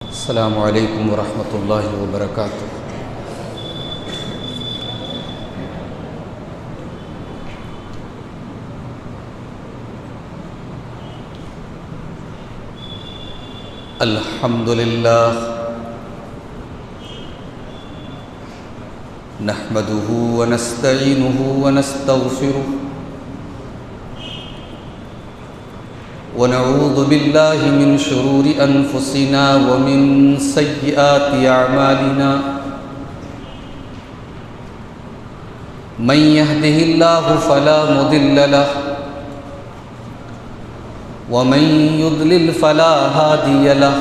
السلام علیکم ورحمۃ اللہ وبرکاتہ۔ الحمد للہ نحمده ونستعینه ونستغفره ونعوذ بالله من شرور أنفسنا ومن سيئات أعمالنا من يهده الله فلا مضل له ومن يضلل فلا هادي له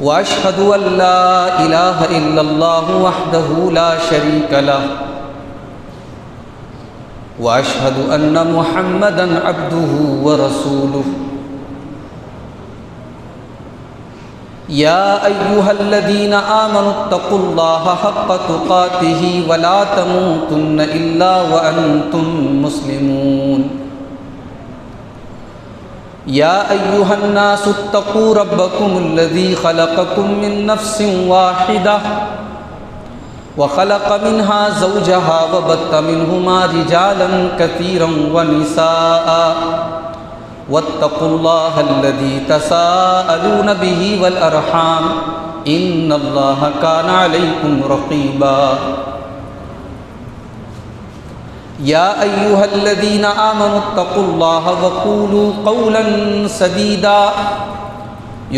وأشهد أن لا إله إلا الله وحده لا شريك له وأشهد أن محمدًا عبده ورسوله يا أيها الذين آمنوا اتقوا الله حق تقاته ولا تموتن إلا وأنتم مسلمون يا أيها الناس اتقوا ربكم الذي خلقكم من نفس واحدة وخلق منها زوجها وبث منهما رجالا كثيرا ونساء واتقوا الله الذي تساءلون به والأرحام إن الله كان عليكم رقيبا يا أيها الذين آمنوا اتقوا الله وقولوا قولا سديدا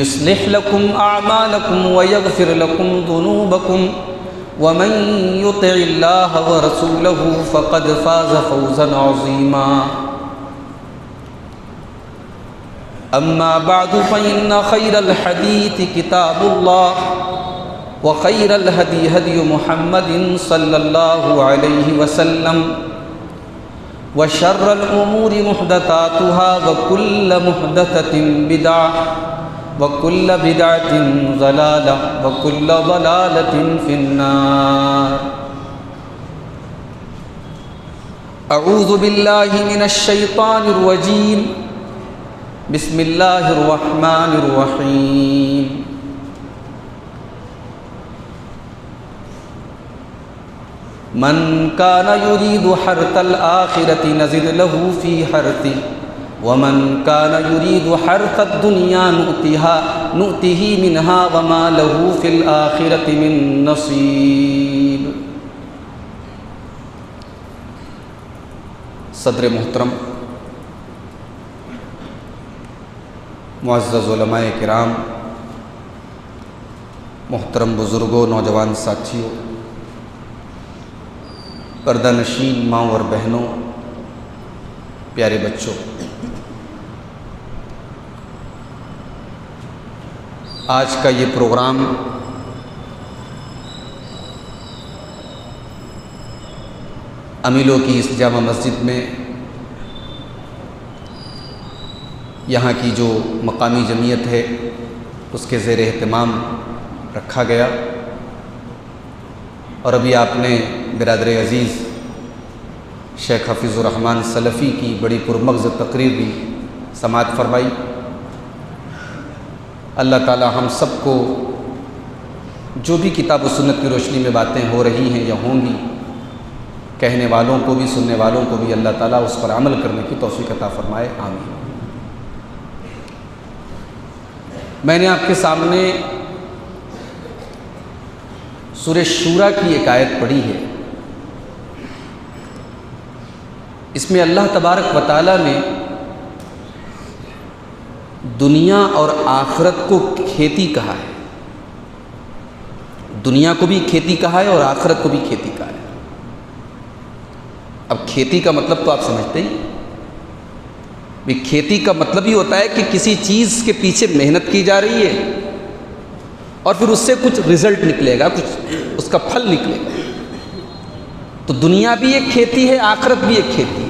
يصلح لكم أعمالكم ويغفر لكم ذنوبكم ومن يطع الله ورسوله فقد فاز فوزا عظيما أما بعد فإن خير الحديث كتاب الله وخير الهدي هدي محمد صلى الله عليه وسلم وشر الأمور محدثاتها وكل محدثة بدعة وكل بدعة ضلالة وكل ضلالة في النار أعوذ بالله من الشيطان الرجيم بسم الله الرحمن الرحيم من كان يريد حرث الآخرة نزد له في حرثه ومن كان يريد حرث الدنيا نؤته منها وما له في الآخرة من نصيب۔ صدر محترم، معزز علماء کرام، محترم بزرگوں، نوجوان ساتھیوں، پردہ نشین ماں اور بہنوں، پیارے بچوں، آج کا یہ پروگرام امیلوں کی اس جامع مسجد میں یہاں کی جو مقامی جمعیت ہے اس کے زیر اہتمام رکھا گیا، اور ابھی آپ نے برادر عزیز شیخ حفیظ الرحمن سلفی کی بڑی پرمغز تقریر بھی سماعت فرمائی۔ اللہ تعالی ہم سب کو جو بھی کتاب و سنت کی روشنی میں باتیں ہو رہی ہیں یا ہوں گی، کہنے والوں کو بھی سننے والوں کو بھی اللہ تعالیٰ اس پر عمل کرنے کی توفیق عطا فرمائے، آمین۔ میں نے آپ کے سامنے سورہ شورا کی ایک آیت پڑھی ہے۔ اس میں اللہ تبارک و تعالیٰ نے دنیا اور آخرت کو کھیتی کہا ہے، دنیا کو بھی کھیتی کہا ہے اور آخرت کو بھی کھیتی کہا ہے۔ اب کھیتی کا مطلب تو آپ سمجھتے ہی، بھی کھیتی کا مطلب ہی ہوتا ہے کہ کسی چیز کے پیچھے محنت کی جا رہی ہے اور پھر اس سے کچھ رزلٹ نکلے گا، کچھ اس کا پھل نکلے گا۔ تو دنیا بھی ایک کھیتی ہے، آخرت بھی ایک کھیتی ہے۔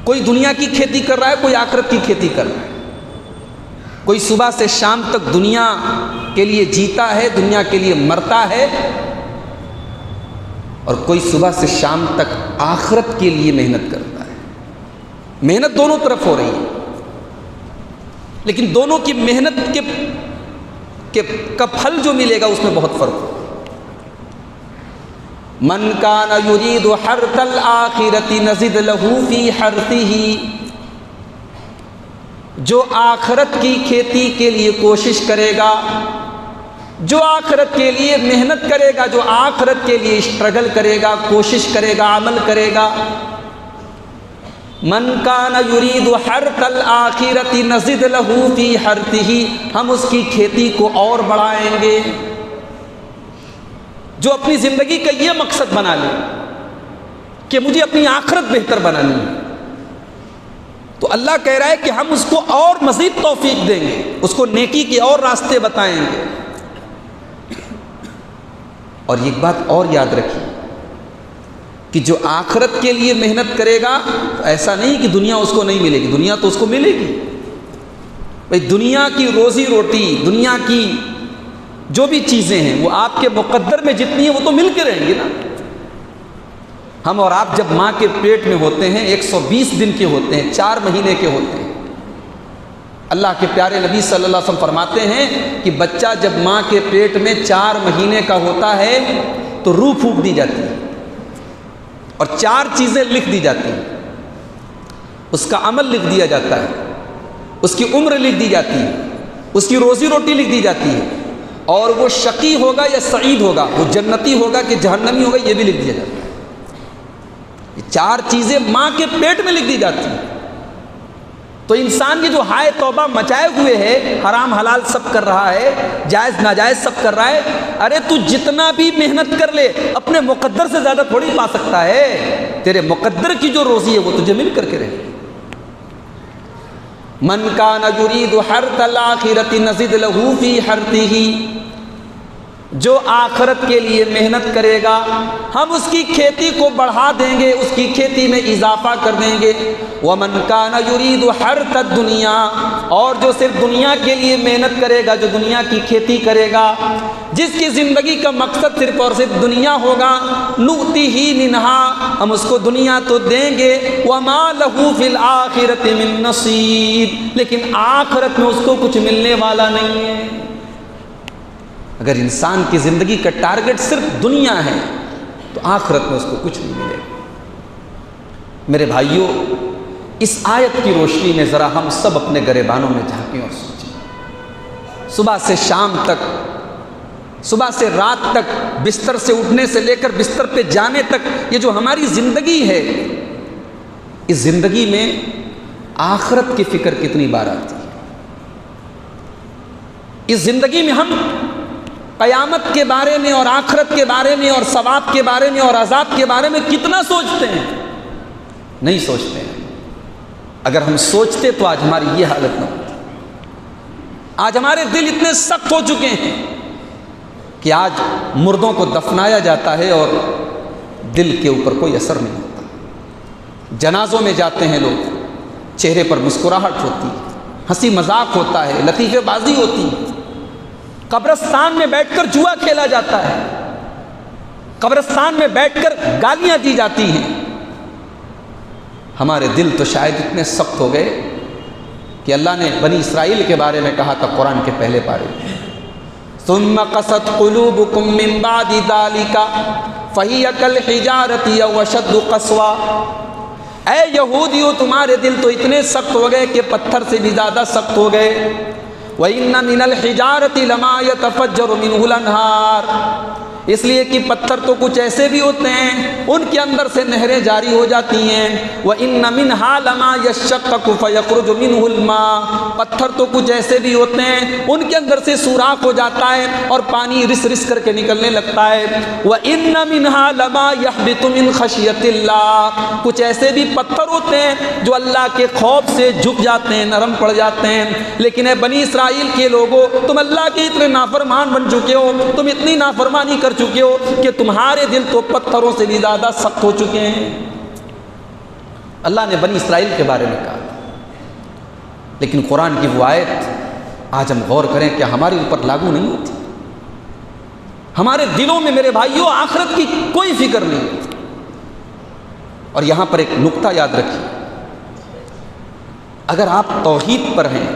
کوئی دنیا کی کھیتی کر رہا ہے، کوئی آخرت کی کھیتی کر رہا ہے۔ کوئی صبح سے شام تک دنیا کے لیے جیتا ہے، دنیا کے لیے مرتا ہے، اور کوئی صبح سے شام تک آخرت کے لیے محنت کرتا ہے۔ محنت دونوں طرف ہو رہی ہے۔ لیکن دونوں کی محنت کا پھل جو ملے گا اس میں بہت فرق ہو. من کان یرید حرث الآخرۃ نزد لہ فی حرثہ، جو آخرت کی کھیتی کے لیے کوشش کرے گا، جو آخرت کے لیے محنت کرے گا، جو آخرت کے لیے اسٹرگل کرے گا، کوشش کرے گا، عمل کرے گا. من کان یرید حرث الآخرۃ نزد لہ فی حرثہ، ہم اس کی کھیتی کو اور بڑھائیں گے. جو اپنی زندگی کا یہ مقصد بنا لے کہ مجھے اپنی آخرت بہتر بنانی ہے، تو اللہ کہہ رہا ہے کہ ہم اس کو اور مزید توفیق دیں گے، اس کو نیکی کے اور راستے بتائیں گے. اور ایک بات اور یاد رکھیے کہ جو آخرت کے لیے محنت کرے گا تو ایسا نہیں کہ دنیا اس کو نہیں ملے گی، دنیا تو اس کو ملے گی. بھائی دنیا کی روزی روٹی، دنیا کی جو بھی چیزیں ہیں وہ آپ کے مقدر میں جتنی ہیں وہ تو مل کے رہیں گی نا. ہم اور آپ جب ماں کے پیٹ میں ہوتے ہیں 120 دن کے ہوتے ہیں، 4 مہینے کے ہوتے ہیں. اللہ کے پیارے نبی صلی اللہ علیہ وسلم فرماتے ہیں کہ بچہ جب ماں کے پیٹ میں 4 مہینے کا ہوتا ہے تو روح پھونک دی جاتی ہے اور 4 چیزیں لکھ دی جاتی ہیں. اس کا عمل لکھ دیا جاتا ہے، اس کی عمر لکھ دی جاتی ہے، اس کی روزی روٹی لکھ دی جاتی ہے، اور وہ شقی ہوگا یا سعید ہوگا، وہ جنتی ہوگا کہ جہنمی ہوگا، یہ بھی لکھ دیا جاتا ہے. یہ 4 چیزیں ماں کے پیٹ میں لکھ دی جاتی ہیں. تو انسان یہ جو ہائے توبہ مچائے ہوئے ہے، حرام حلال سب کر رہا ہے، جائز ناجائز سب کر رہا ہے، ارے تو جتنا بھی محنت کر لے اپنے مقدر سے زیادہ تھوڑی پا سکتا ہے. تیرے مقدر کی جو روزی ہے وہ تجھے مل کر کے رہے. من کان یرید حرث الآخرۃ نزد لہ فی حرثہ، جو آخرت کے لیے محنت کرے گا ہم اس کی کھیتی کو بڑھا دیں گے، اس کی کھیتی میں اضافہ کر دیں گے. ومن کان یرید حرث الدنیا، اور جو صرف دنیا کے لیے محنت کرے گا، جو دنیا کی کھیتی کرے گا، جس کی زندگی کا مقصد صرف اور صرف دنیا ہوگا، نؤتیہ منہا، ہم اس کو دنیا تو دیں گے، وما لہ فی الآخرۃ من نصیب، لیکن آخرت میں اس کو کچھ ملنے والا نہیں ہے. اگر انسان کی زندگی کا ٹارگٹ صرف دنیا ہے تو آخرت میں اس کو کچھ نہیں ملے گا. میرے بھائیوں، اس آیت کی روشنی میں ذرا ہم سب اپنے گریبانوں میں جھانکیں اور سوچیں. صبح سے شام تک، صبح سے رات تک، بستر سے اٹھنے سے لے کر بستر پہ جانے تک، یہ جو ہماری زندگی ہے، اس زندگی میں آخرت کی فکر کتنی بار آتی ہے؟ اس زندگی میں ہم قیامت کے بارے میں اور آخرت کے بارے میں اور ثواب کے بارے میں اور عذاب کے بارے میں کتنا سوچتے ہیں؟ نہیں سوچتے ہیں. اگر ہم سوچتے تو آج ہماری یہ حالت نہ ہوتی. آج ہمارے دل اتنے سخت ہو چکے ہیں کہ آج مردوں کو دفنایا جاتا ہے اور دل کے اوپر کوئی اثر نہیں ہوتا. جنازوں میں جاتے ہیں لوگ، چہرے پر مسکراہٹ ہوتی ہے، ہنسی مذاق ہوتا ہے، لطیفے بازی ہوتی ہے. قبرستان میں بیٹھ کر جوا کھیلا جاتا ہے، قبرستان میں بیٹھ کر گالیاں دی جاتی ہیں. ہمارے دل تو شاید اتنے سخت ہو گئے کہ اللہ نے بنی اسرائیل کے بارے میں کہا تھا قرآن کے پہلے پارے میں، ثم قست قلوبکم من بعد ذلک فہی کالحجارۃ او اشد قسوا. اے یہودیو، تمہارے دل تو اتنے سخت ہو گئے کہ پتھر سے بھی زیادہ سخت ہو گئے. وَإِنَّ مِنَ الْحِجَارَةِ لَمَا يَتَفَجَّرُ مِنْهُ الْأَنْهَارُ، اس لیے کہ پتھر تو کچھ ایسے بھی ہوتے ہیں ان کے اندر سے نہریں جاری ہو جاتی ہیں. وَإِنَّ مِنْهَا لَمَا يَشَّقَّقُ فَيَخْرُجُ مِنْهُ الْمَاءُ، پتھر تو کچھ ایسے بھی ہوتے ہیں ان کے اندر سے سوراخ ہو جاتا ہے اور پانی رس رس کر کے نکلنے لگتا ہے. وَإِنَّ مِنْهَا لَمَا يَهْبِطُ مِنْ خَشْيَةِ اللَّهِ، کچھ ایسے بھی پتھر ہوتے ہیں جو اللہ کے خوف سے جھک جاتے ہیں، نرم پڑ جاتے ہیں. لیکن اے بنی اسرائیل کے لوگوں، تم اللہ کے اتنے نافرمان بن چکے ہو، تم اتنی نافرمانی کر چکے ہو کہ تمہارے دل تو پتھروں سے بھی زیادہ سخت ہو چکے ہیں. اللہ نے بنی اسرائیل کے بارے میں کہا. لیکن قرآن کی وہ آیت آج ہم غور کریں کہ ہمارے اوپر لاگو نہیں ہوتی. ہمارے دلوں میں میرے بھائیوں آخرت کی کوئی فکر نہیں ہوتی. اور یہاں پر ایک نقطہ یاد رکھیے، اگر آپ توحید پر ہیں،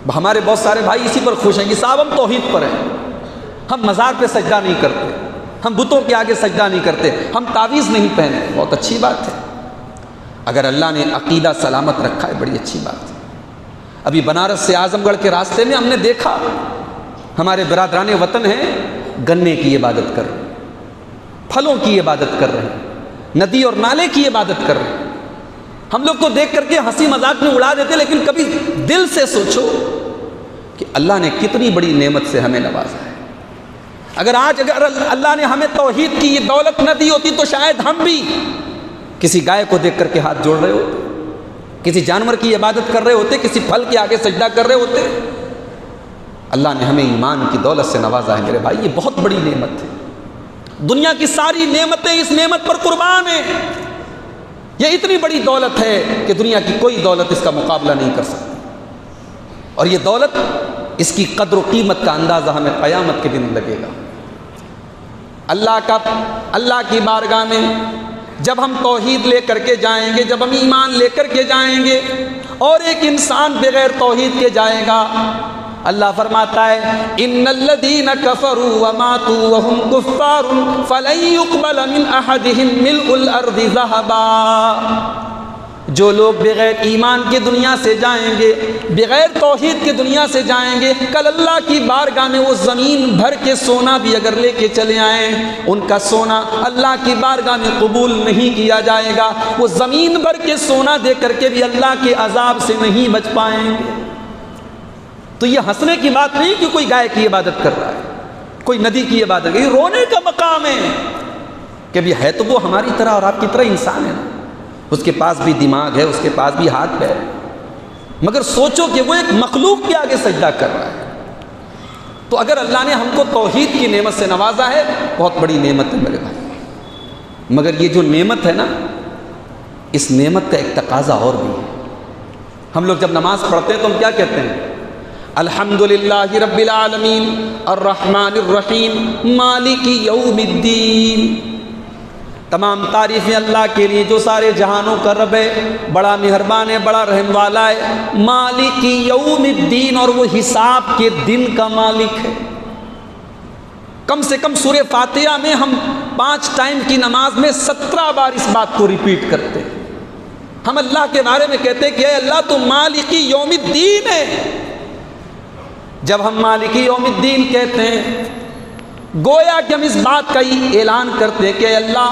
ہمارے بہت سارے بھائی اسی پر خوش ہیں کہ صاحب ہم توحید پر ہیں، ہم مزار پہ سجدہ نہیں کرتے، ہم بتوں کے آگے سجدہ نہیں کرتے، ہم تعویذ نہیں پہنتے۔ بہت اچھی بات ہے، اگر اللہ نے عقیدہ سلامت رکھا ہے بڑی اچھی بات ہے۔ ابھی بنارس سے اعظم گڑھ کے راستے میں ہم نے دیکھا ہمارے برادران وطن ہیں گنے کی عبادت کر رہے ہیں، پھلوں کی عبادت کر رہے ہیں، ندی اور نالے کی عبادت کر رہے ہیں۔ ہم لوگ کو دیکھ کر کے ہنسی مذاق میں اڑا دیتے، لیکن کبھی دل سے سوچو کہ اللہ نے کتنی بڑی نعمت سے ہمیں نوازا ہے۔ اگر اللہ نے ہمیں توحید کی یہ دولت نہ دی ہوتی تو شاید ہم بھی کسی گائے کو دیکھ کر کے ہاتھ جوڑ رہے ہوتے، کسی جانور کی عبادت کر رہے ہوتے، کسی پھل کے آگے سجدہ کر رہے ہوتے۔ اللہ نے ہمیں ایمان کی دولت سے نوازا ہے میرے بھائی، یہ بہت بڑی نعمت ہے۔ دنیا کی ساری نعمتیں اس نعمت پر قربان ہیں۔ یہ اتنی بڑی دولت ہے کہ دنیا کی کوئی دولت اس کا مقابلہ نہیں کر سکتی، اور یہ دولت، اس کی قدر و قیمت کا اندازہ ہمیں قیامت کے دن لگے گا۔ اللہ کی بارگاہ میں جب ہم توحید لے کر کے جائیں گے، جب ہم ایمان لے کر کے جائیں گے، اور ایک انسان بغیر توحید کے جائے گا، اللہ فرماتا ہے ان الذین کفروا وماتوا وهم کفار فلن يقبل من احدهم ملء الارض ذهبا۔ جو لوگ بغیر ایمان کی دنیا سے جائیں گے، بغیر توحید کی دنیا سے جائیں گے، کل اللہ کی بارگاہ میں وہ زمین بھر کے سونا بھی اگر لے کے چلے آئیں، ان کا سونا اللہ کی بارگاہ میں قبول نہیں کیا جائے گا۔ وہ زمین بھر کے سونا دے کر کے بھی اللہ کے عذاب سے نہیں بچ پائیں گے۔ تو یہ ہنسنے کی بات نہیں کہ کوئی گائے کی عبادت کر رہا ہے، کوئی ندی کی عبادت، یہ رونے کا مقام ہے کہ بھی ہے تو وہ ہماری طرح اور آپ کی طرح انسان ہے نا، اس کے پاس بھی دماغ ہے، اس کے پاس بھی ہاتھ پیر ہے، مگر سوچو کہ وہ ایک مخلوق کے آگے سجدہ کر رہا ہے۔ تو اگر اللہ نے ہم کو توحید کی نعمت سے نوازا ہے، بہت بڑی نعمت ہے میرے بھائی، مگر یہ جو نعمت ہے نا، اس نعمت کا ایک تقاضا اور بھی ہے۔ ہم لوگ جب نماز پڑھتے ہیں تو ہم کیا کہتے ہیں؟ الحمدللہ رب العالمین الرحمن الرحیم مالک یوم الدین۔ تمام تعریفیں اللہ کے لیے جو سارے جہانوں کا رب ہے، بڑا مہربان ہے، بڑا رحم والا ہے، مالک یوم الدین، اور وہ حساب کے دن کا مالک ہے۔ کم سے کم سورہ فاتحہ میں ہم 5 ٹائم کی نماز میں 17 بار اس بات کو ریپیٹ کرتے ہیں۔ ہم اللہ کے بارے میں کہتے ہیں کہ اے اللہ تو مالک یوم الدین ہے۔ جب ہم مالک یوم الدین کہتے ہیں، گویا کہ ہم اس بات کا ہی اعلان کرتے ہیں کہ اے اللہ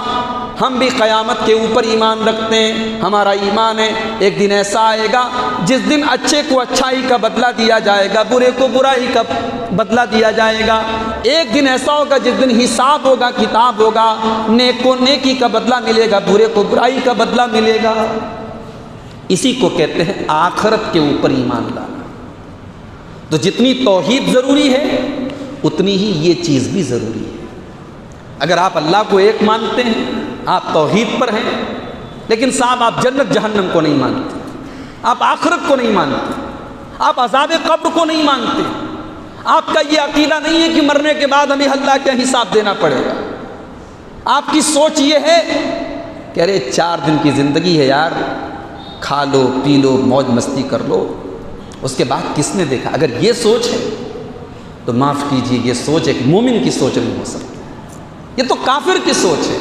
ہم بھی قیامت کے اوپر ایمان رکھتے ہیں، ہمارا ایمان ہے ایک دن ایسا آئے گا جس دن اچھے کو اچھائی کا بدلہ دیا جائے گا، برے کو برائی کا بدلہ دیا جائے گا۔ ایک دن ایسا ہوگا جس دن حساب ہوگا، کتاب ہوگا، نیک کو نیکی کا بدلہ ملے گا، برے کو برائی کا بدلہ ملے گا۔ اسی کو کہتے ہیں آخرت کے اوپر ایمان لانا۔ تو جتنی توحید ضروری ہے اتنی ہی یہ چیز بھی ضروری ہے۔ اگر آپ اللہ کو ایک مانتے ہیں، آپ توحید پر ہیں، لیکن صاحب آپ جنت جہنم کو نہیں مانتے، آپ آخرت کو نہیں مانتے، آپ عذاب قبر کو نہیں مانتے، آپ کا یہ عقیدہ نہیں ہے کہ مرنے کے بعد ہمیں اللہ کا حساب دینا پڑے گا، آپ کی سوچ یہ ہے کہ ارے 4 دن کی زندگی ہے یار، کھا لو پی لو موج مستی کر لو، اس کے بعد کس نے دیکھا۔ اگر یہ سوچ ہے تو معاف کیجیے، یہ سوچ ایک مومن کی سوچ نہیں ہو سکتی، یہ تو کافر کی سوچ ہے۔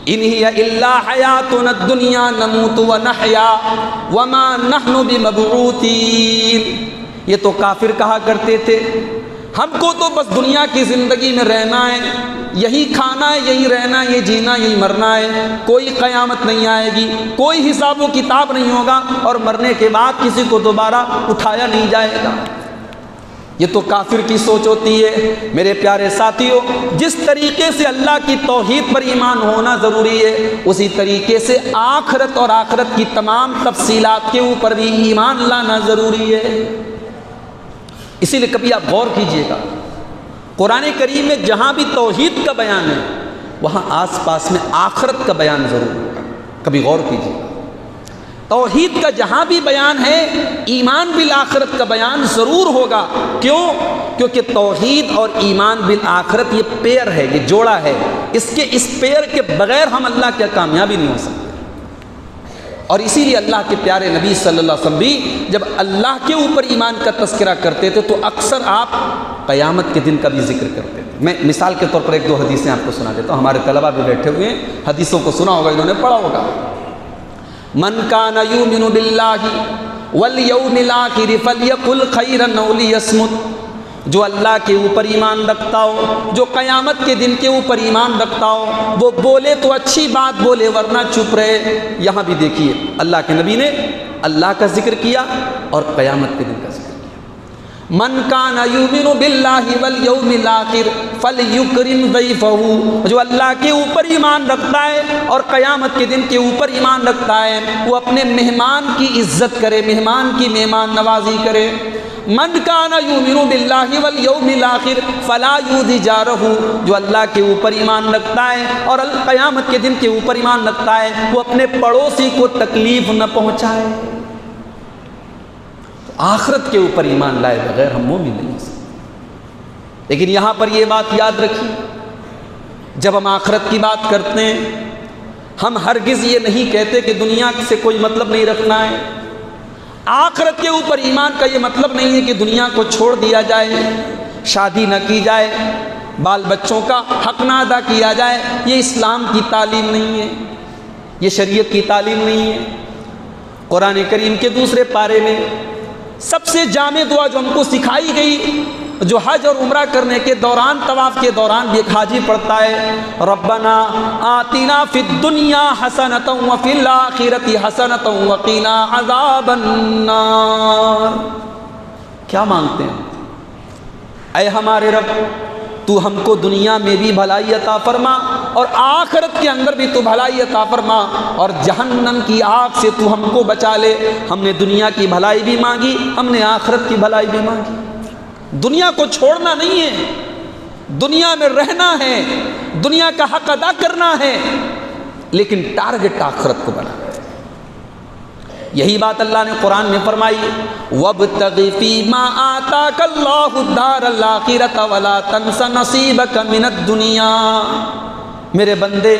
ان ہی الا حیاتنا الدنیا نموت ونحیا وما نحن بمبعوثین۔ یہ تو کافر کہا کرتے تھے ہم کو تو بس دنیا کی زندگی میں رہنا ہے، یہی کھانا ہے، یہی رہنا ہے، یہ جینا، یہی مرنا ہے، کوئی قیامت نہیں آئے گی، کوئی حساب و کتاب نہیں ہوگا، اور مرنے کے بعد کسی کو دوبارہ اٹھایا نہیں جائے گا۔ یہ تو کافر کی سوچ ہوتی ہے۔ میرے پیارے ساتھیوں، جس طریقے سے اللہ کی توحید پر ایمان ہونا ضروری ہے، اسی طریقے سے آخرت اور آخرت کی تمام تفصیلات کے اوپر بھی ایمان لانا ضروری ہے۔ اسی لیے کبھی آپ غور کیجئے گا، قرآن کریم میں جہاں بھی توحید کا بیان ہے وہاں آس پاس میں آخرت کا بیان ضرور ہوگا۔ کبھی غور کیجئے گا، توحید کا جہاں بھی بیان ہے ایمان بالآخرت کا بیان ضرور ہوگا۔ کیوں؟ کیونکہ توحید اور ایمان بالآخرت یہ پیر ہے، یہ جوڑا ہے، اس پیر کے بغیر ہم اللہ کی کامیابی نہیں ہو سکتے۔ اور اسی لیے اللہ کے پیارے نبی صلی اللہ علیہ وسلم بھی جب اللہ کے اوپر ایمان کا تذکرہ کرتے تھے تو اکثر آپ قیامت کے دن کا بھی ذکر کرتے تھے۔ میں مثال کے طور پر ایک دو حدیثیں آپ کو سنا دیتا ہوں، ہمارے طلباء بھی بیٹھے ہوئے ہیں، حدیثوں کو سنا ہوگا، انہوں نے پڑھا ہوگا۔ من کان یؤمن باللہ والیوم الآخر فلیقل خیرا او لیصمت، جو اللہ کے اوپر ایمان رکھتا ہو، جو قیامت کے دن کے اوپر ایمان رکھتا ہو، وہ بولے تو اچھی بات بولے ورنہ چپ رہے۔ یہاں بھی دیکھیے اللہ کے نبی نے اللہ کا ذکر کیا اور قیامت کے دن کا ذکر کیا۔ من کان یؤمن باللہ والیوم الآخر فلیکرم ضیفہ، جو اللہ کے اوپر ایمان رکھتا ہے اور قیامت کے دن کے اوپر ایمان رکھتا ہے وہ اپنے مہمان کی عزت کرے، مہمان کی مہمان نوازی کرے۔ من کان یؤمن باللہ والیوم الآخر فلا یؤذی جارہ، جو اللہ کے اوپر ایمان رکھتا ہے اور قیامت کے دن کے اوپر ایمان رکھتا ہے وہ اپنے پڑوسی کو تکلیف نہ پہنچائے۔ آخرت کے اوپر ایمان لائے بغیر ہم مومن نہیں ہو سکتے۔ لیکن یہاں پر یہ بات یاد رکھیے، جب ہم آخرت کی بات کرتے ہیں ہم ہرگز یہ نہیں کہتے کہ دنیا سے کوئی مطلب نہیں رکھنا ہے۔ آخرت کے اوپر ایمان کا یہ مطلب نہیں ہے کہ دنیا کو چھوڑ دیا جائے، شادی نہ کی جائے، بال بچوں کا حق نہ ادا کیا جائے۔ یہ اسلام کی تعلیم نہیں ہے، یہ شریعت کی تعلیم نہیں ہے۔ قرآن کریم کے دوسرے پارے میں سب سے جامع دعا جو ہم کو سکھائی گئی، جو حج اور عمرہ کرنے کے دوران، طواف کے دوران بھی ایک حاجی پڑھتا ہے، ربنا آتنا فی الدنیا حسنۃ وفی الآخرۃ حسنۃ وقنا عذاب النار۔ کیا مانگتے ہیں؟ اے ہمارے رب، تو ہم کو دنیا میں بھی بھلائی عطا فرما اور آخرت کے اندر بھی تو بھلائی عطا فرما، اور جہنم کی آگ سے تو ہم کو بچا لے۔ ہم نے دنیا کی بھلائی بھی مانگی، ہم نے آخرت کی بھلائی بھی مانگی۔ دنیا کو چھوڑنا نہیں ہے، دنیا میں رہنا ہے، دنیا کا حق ادا کرنا ہے، لیکن ٹارگٹ آخرت کو بنانا ہے۔ یہی بات اللہ نے قرآن میں فرمائی، وَابْتَغِ فِي مَا آتَاكَ اللَّهُ الدَّارَ الْآخِرَةَ وَلَا تَنْسَ نَصِيبَكَ مِنَ الدُّنْيَا۔ میرے بندے،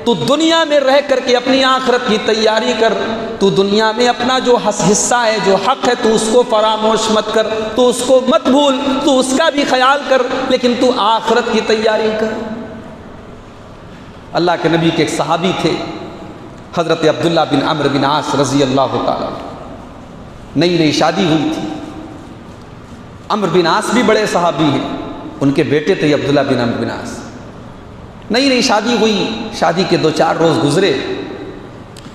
تو دنیا میں رہ کر کے اپنی آخرت کی تیاری کر، تو دنیا میں اپنا جو حصہ ہے، جو حق ہے، تو اس کو فراموش مت کر، تو اس کو مت بھول، تو اس کا بھی خیال کر، لیکن تو آخرت کی تیاری کر۔ اللہ کے نبی کے ایک صحابی تھے حضرت عبداللہ بن عمرو بن عاص رضی اللہ تعالیٰ، نئی نئی شادی ہوئی تھی۔ عمرو بن عاص بھی بڑے صحابی ہیں، ان کے بیٹے تھے عبداللہ بن عمرو بن عاص۔ نئی نئی شادی ہوئی، شادی کے 2-4 روز گزرے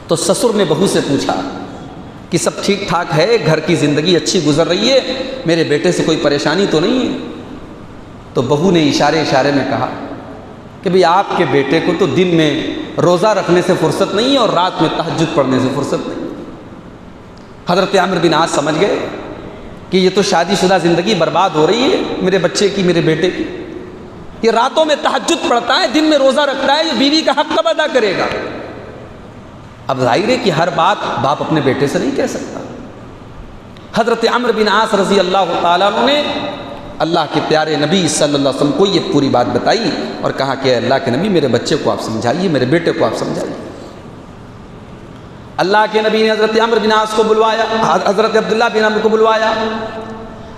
تو سسر نے بہو سے پوچھا کہ سب ٹھیک ٹھاک ہے، گھر کی زندگی اچھی گزر رہی ہے، میرے بیٹے سے کوئی پریشانی تو نہیں ہے؟ تو بہو نے اشارے میں کہا کہ بھئی آپ کے بیٹے کو تو دن میں روزہ رکھنے سے فرصت نہیں ہے اور رات میں تہجد پڑھنے سے فرصت نہیں۔ حضرت عمرو بن عاص سمجھ گئے کہ یہ تو شادی شدہ زندگی برباد ہو رہی ہے میرے بچے کی، میرے بیٹے کی۔ یہ راتوں میں تہجد پڑھتا ہے، دن میں روزہ رکھتا ہے، یہ بیوی کا حق کب ادا کرے گا؟ اب ظاہر ہے کہ ہر بات باپ اپنے بیٹے سے نہیں کہہ سکتا۔ حضرت عمرو بن عاص رضی اللہ تعالیٰ عنہ نے اللہ کے پیارے نبی صلی اللہ علیہ وسلم کو یہ پوری بات بتائی اور کہا کہ اللہ کے نبی میرے بچے کو آپ سمجھائیے، میرے بیٹے کو آپ سمجھائیے۔ اللہ کے نبی نے حضرت عمرو بن عاص کو بلوایا، حضرت عبداللہ بن عمرو کو بلوایا۔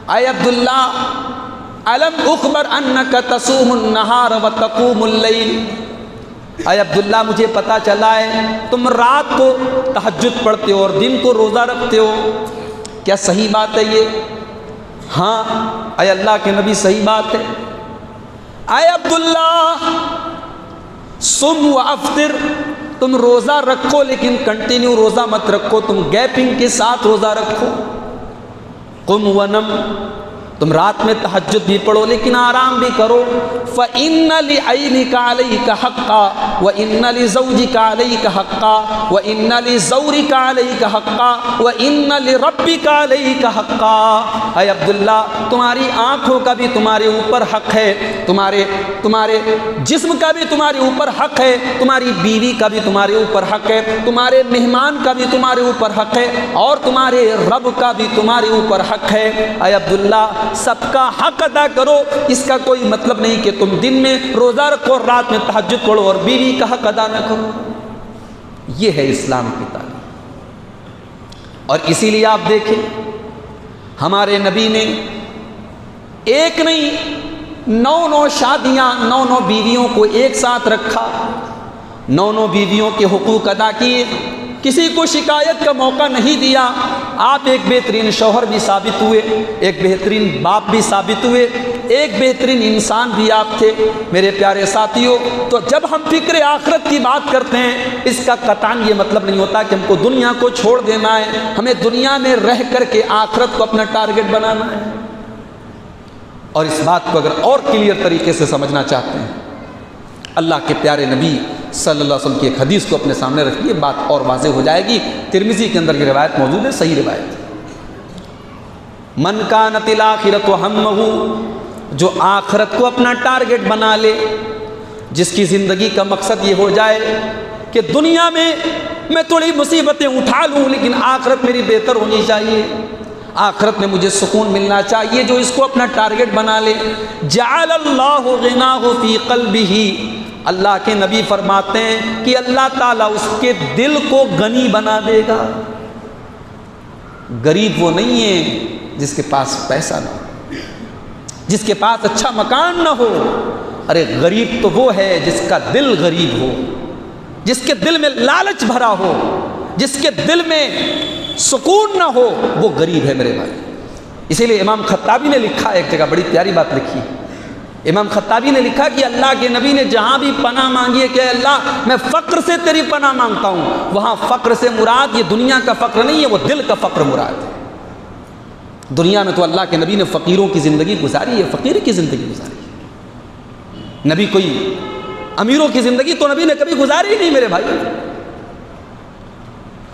اے عبداللہ، الم اخبر انک تصوم النہار وتقوم اللیل، اے عبداللہ مجھے پتا چلا ہے تم رات کو تہجد پڑھتے ہو اور دن کو روزہ رکھتے ہو، کیا صحیح بات ہے یہ؟ ہاں اے اللہ کے نبی صحیح بات ہے۔ اے عبداللہ صم و افطر، تم روزہ رکھو لیکن کنٹینیو روزہ مت رکھو، تم گیپنگ کے ساتھ روزہ رکھو۔ قم ونم، تم رات میں تہجد بھی پڑھو لیکن آرام بھی کرو۔ فَإِنَّ لِعَيْنِكَ عَلَيْكَ حَقًّا وَإِنَّ لِزَوْجِكَ عَلَيْكَ حَقًّا وَإِنَّ لِزَوْرِكَ عَلَيْكَ حَقًّا وَإِنَّ لِرَبِّكَ عَلَيْكَ حَقًّا۔ اے عبداللہ، تمہاری آنکھوں کا بھی تمہارے اوپر حق ہے، تمہارے جسم کا بھی تمہارے اوپر حق ہے، تمہاری بیوی کا بھی تمہارے اوپر حق ہے، تمہارے مہمان کا بھی تمہارے اوپر حق ہے، اور تمہارے رب کا بھی تمہارے اوپر حق ہے۔ اے عبداللہ، سب کا حق ادا کرو، اس کا کوئی مطلب نہیں کہ تم دن میں روزہ رکھو اور رات میں تہجد پڑھو اور بیوی کا حق ادا نہ کرو۔ یہ ہے اسلام کی تعلیم۔ اور اسی لیے آپ دیکھیں ہمارے نبی نے ایک نہیں 9 شادیاں 9 بیویوں کو ایک ساتھ رکھا، 9 بیویوں کے حقوق ادا کیے، کسی کو شکایت کا موقع نہیں دیا۔ آپ ایک بہترین شوہر بھی ثابت ہوئے، ایک بہترین باپ بھی ثابت ہوئے، ایک بہترین انسان بھی آپ تھے میرے پیارے ساتھیوں۔ تو جب ہم فکر آخرت کی بات کرتے ہیں، اس کا قطعاً یہ مطلب نہیں ہوتا کہ ہم کو دنیا کو چھوڑ دینا ہے، ہمیں دنیا میں رہ کر کے آخرت کو اپنا ٹارگٹ بنانا ہے۔ اور اس بات کو اگر اور کلیئر طریقے سے سمجھنا چاہتے ہیں، اللہ کے پیارے نبی صلی اللہ علیہ وسلم کی ایک حدیث کو اپنے سامنے رکھیے، بات اور واضح ہو جائے گی۔ ترمذی کے اندر یہ روایت موجود ہے، صحیح روایت۔ من کانت الآخرۃ ہمہ، جو آخرت کو اپنا ٹارگٹ بنا لے، جس کی زندگی کا مقصد یہ ہو جائے کہ دنیا میں تھوڑی مصیبتیں اٹھا لوں لیکن آخرت میری بہتر ہونی چاہیے، آخرت میں مجھے سکون ملنا چاہیے، جو اس کو اپنا ٹارگٹ بنا لے، جعل اللہ غناہ فی قلبہ، اللہ کے نبی فرماتے ہیں کہ اللہ تعالیٰ اس کے دل کو غنی بنا دے گا۔ غریب وہ نہیں ہے جس کے پاس پیسہ نہ ہو، جس کے پاس اچھا مکان نہ ہو، ارے غریب تو وہ ہے جس کا دل غریب ہو، جس کے دل میں لالچ بھرا ہو، جس کے دل میں سکون نہ ہو، وہ غریب ہے میرے بھائی۔ اسی لیے امام خطابی نے لکھا ایک جگہ، بڑی پیاری بات لکھی، امام خطابی نے لکھا کہ اللہ کے نبی نے جہاں بھی پناہ مانگی ہے کہ اللہ میں فقر سے تیری پناہ مانگتا ہوں، وہاں فقر سے مراد یہ دنیا کا فقر نہیں ہے، وہ دل کا فقر مراد ہے۔ دنیا میں تو اللہ کے نبی نے فقیروں کی زندگی گزاری ہے، فقیر کی زندگی گزاری ہے، نبی کوئی امیروں کی زندگی تو نبی نے کبھی گزاری ہی نہیں میرے بھائی۔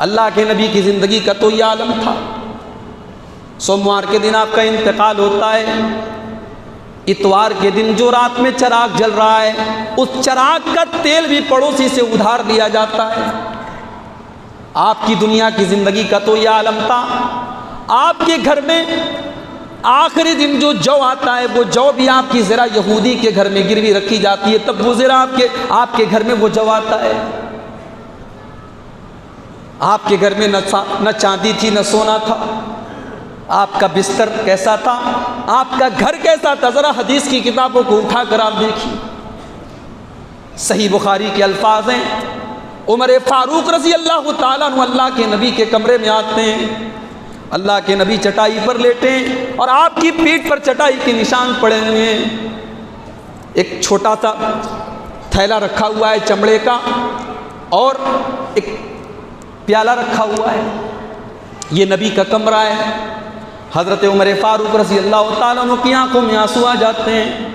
اللہ کے نبی کی زندگی کا تو یہ عالم تھا، سوموار کے دن آپ کا انتقال ہوتا ہے، اتوار کے دن جو رات میں چراغ جل رہا ہے اس چراغ کا تیل بھی پڑوسی سے ادھار لیا جاتا ہے۔ آپ کی دنیا کی زندگی کا تو یہ عالم تھا، آپ کے گھر میں آخری دن جو جو آتا ہے وہ جو بھی آپ کی زرہ یہودی کے گھر میں گروی رکھی جاتی ہے، تب وہ زرہ آپ کے گھر میں وہ جو آتا ہے۔ آپ کے گھر میں نہ چاندی تھی نہ سونا تھا، آپ کا بستر کیسا تھا، آپ کا گھر کیسا تھا، ذرا حدیث کی کتابوں کو اٹھا کر آپ دیکھیے۔ صحیح بخاری کے الفاظ ہیں، عمر فاروق رضی اللہ تعالیٰ عنہ اللہ کے نبی کے کمرے میں آتے ہیں، اللہ کے نبی چٹائی پر لیٹے ہیں اور آپ کی پیٹھ پر چٹائی کے نشان پڑے ہوئے ہیں، ایک چھوٹا سا تھیلا رکھا ہوا ہے چمڑے کا اور ایک پیالہ رکھا ہوا ہے، یہ نبی کا کمرہ ہے۔ حضرت عمر فاروق رضی اللہ تعالیٰ عنہ کی آنکھوں میں آنسو آ جاتے ہیں،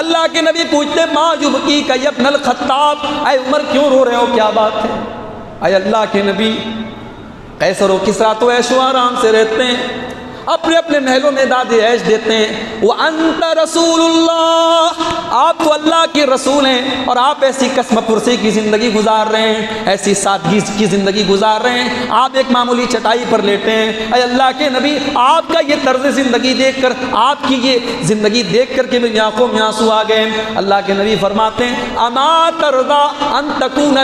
اللہ کے نبی پوچھتے ما یبکیک یا ابن الخطاب، اے عمر کیوں رو رہے ہو، کیا بات ہے؟ اے اللہ کے نبی، قیصر و کسریٰ تو عیش و آرام سے رہتے ہیں، اپنے اپنے محلوں میں داد عیش دیتے ہیں، وَأَنْتَ رَسُولُ اللَّهِ، آپ تو اللہ کے رسول ہیں اور آپ ایسی قسم پرسی کی زندگی گزار رہے ہیں، ایسی سادگی کی زندگی گزار رہے ہیں، آپ ایک معمولی چٹائی پر لیٹے ہیں۔ اے اللہ کے نبی، آپ کا یہ طرز زندگی دیکھ کر، آپ کی یہ زندگی دیکھ کر کے میری آنکھوں میں آنسو آ گئے۔ اللہ کے نبی فرماتے ہیں اما ترضا ان تکون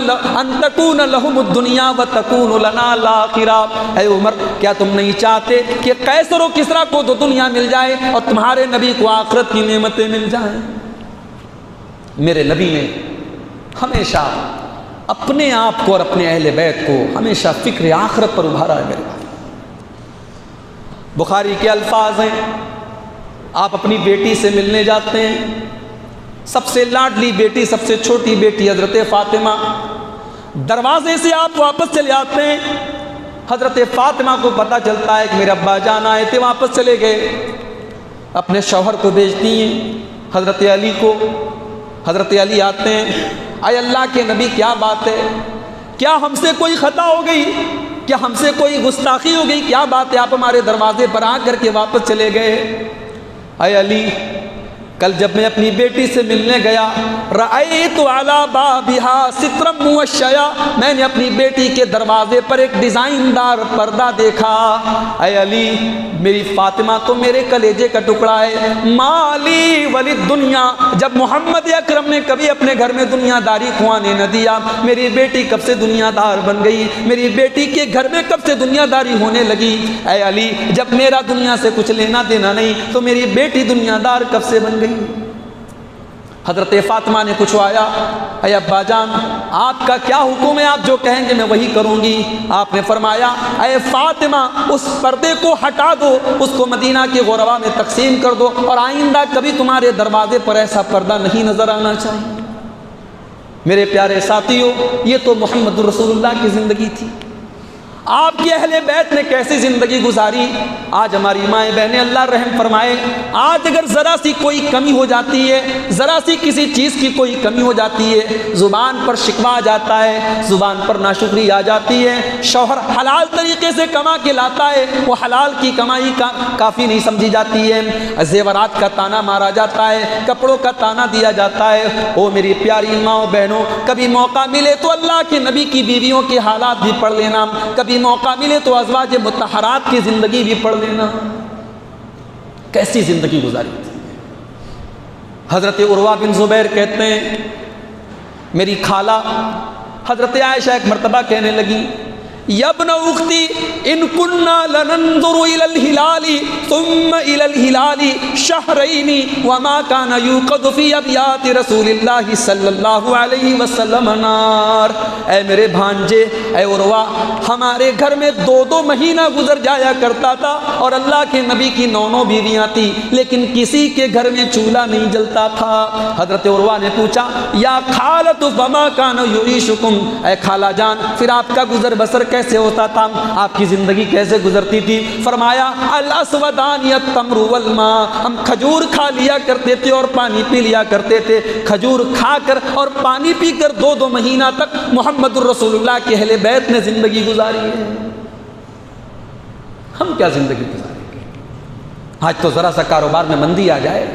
لہم الدنیا وتکون لنا الآخرہ، اے عمر کیا تم نہیں چاہتے کہ قیصر و کسریٰ کو تو دنیا مل جائے اور تمہارے نبی کو آخرت کی نعمتیں مل جائیں؟ میرے نبی نے ہمیشہ اپنے آپ کو اور اپنے اہل بیت کو ہمیشہ فکر آخرت پر ابھارا ہے میرے بھائی۔ بخاری کے الفاظ ہیں، آپ اپنی بیٹی سے ملنے جاتے ہیں، سب سے لاڈلی بیٹی، سب سے چھوٹی بیٹی حضرت فاطمہ، دروازے سے آپ واپس چلے آتے ہیں، حضرت فاطمہ کو پتہ چلتا ہے کہ میرے ابا جان آئے تھے واپس چلے گئے، اپنے شوہر کو بھیجتی ہیں حضرت علی کو، حضرت علی آتے ہیں، اے اللہ کے نبی کیا بات ہے، کیا ہم سے کوئی خطا ہو گئی، کیا ہم سے کوئی گستاخی ہو گئی، کیا بات ہے آپ ہمارے دروازے پر آ کر کے واپس چلے گئے؟ اے علی کل جب میں اپنی بیٹی سے ملنے گیا، رأیت علی بابھا سترا موشیا، میں نے اپنی بیٹی کے دروازے پر ایک ڈیزائن دار پردہ دیکھا۔ اے علی، میری فاطمہ تو میرے کلیجے کا ٹکڑا ہے، مالی ولی دنیا، جب محمد اکرم نے کبھی اپنے گھر میں دنیا داری کو آنے نہ دیا، میری بیٹی کب سے دنیا دار بن گئی، میری بیٹی کے گھر میں کب سے دنیا داری ہونے لگی۔ اے علی، جب میرا دنیا سے کچھ لینا دینا نہیں تو میری بیٹی دنیا دار کب سے بن گئی۔ حضرت فاطمہ نے پوچھوایا، اے ابا جان، آپ کا کیا حکم ہے، آپ جو کہیں گے میں وہی کروں گی۔ آپ نے فرمایا، اے فاطمہ، اس پردے کو ہٹا دو، اس کو مدینہ کے غربا میں تقسیم کر دو، اور آئندہ کبھی تمہارے دروازے پر ایسا پردہ نہیں نظر آنا چاہیے۔ میرے پیارے ساتھیوں، یہ تو محمد رسول اللہ کی زندگی تھی۔ آپ کی اہل بیت نے کیسی زندگی گزاری۔ آج ہماری مائیں بہنیں، اللہ رحم فرمائے، آج اگر ذرا سی کوئی کمی ہو جاتی ہے، ذرا سی کسی چیز کی کوئی کمی ہو جاتی ہے، زبان پر شکوہ آ جاتا ہے، زبان پر ناشکری آ جاتی ہے، شوہر حلال طریقے سے کما کے لاتا ہے، وہ حلال کی کمائی کا کافی نہیں سمجھی جاتی ہے، زیورات کا تانا مارا جاتا ہے، کپڑوں کا تانا دیا جاتا ہے۔ او میری پیاری ماں بہنوں، کبھی موقع ملے تو اللہ کے نبی کی بیویوں کے حالات بھی پڑھ لینا، کبھی موقع ملے تو ازواج مطہرات کی زندگی بھی پڑھ لینا، کیسی زندگی گزاری تھی۔ حضرت عروہ بن زبیر کہتے ہیں، میری خالہ حضرت عائشہ ایک مرتبہ کہنے لگی، یا ابن اختی ان کننا لننظر الى الہلال ثم الى الہلال شہرین وما کان یوقد فی ابیات رسول اللہ صلی اللہ علیہ وسلم نار۔ اے میرے بھانجے، اے عروہ، ہمارے گھر میں 2 مہینہ گزر جایا کرتا تھا اور اللہ کے نبی کی 9 بیویاں تھیں، لیکن کسی کے گھر میں چولہا نہیں جلتا تھا۔ حضرت عروہ نے پوچھا، یا خالۃ فما کان یعیشکم، اے خالہ جان، پھر آپ کا گزر بسر کیسے ہوتا تھا، آپ کی زندگی کیسے گزرتی تھی؟ فرمایا، الاسودان التمر والماء، ہم کھجور کھا لیا کرتے تھے اور پانی پی لیا کرتے تھے۔ کھجور کھا کر اور پانی پی کر 2 مہینہ تک محمد الرسول اللہ کے اہل بیت نے زندگی گزاری ہے۔ ہم کیا زندگی گزاریں گے؟ آج تو ذرا سا کاروبار میں مندی آ جائے،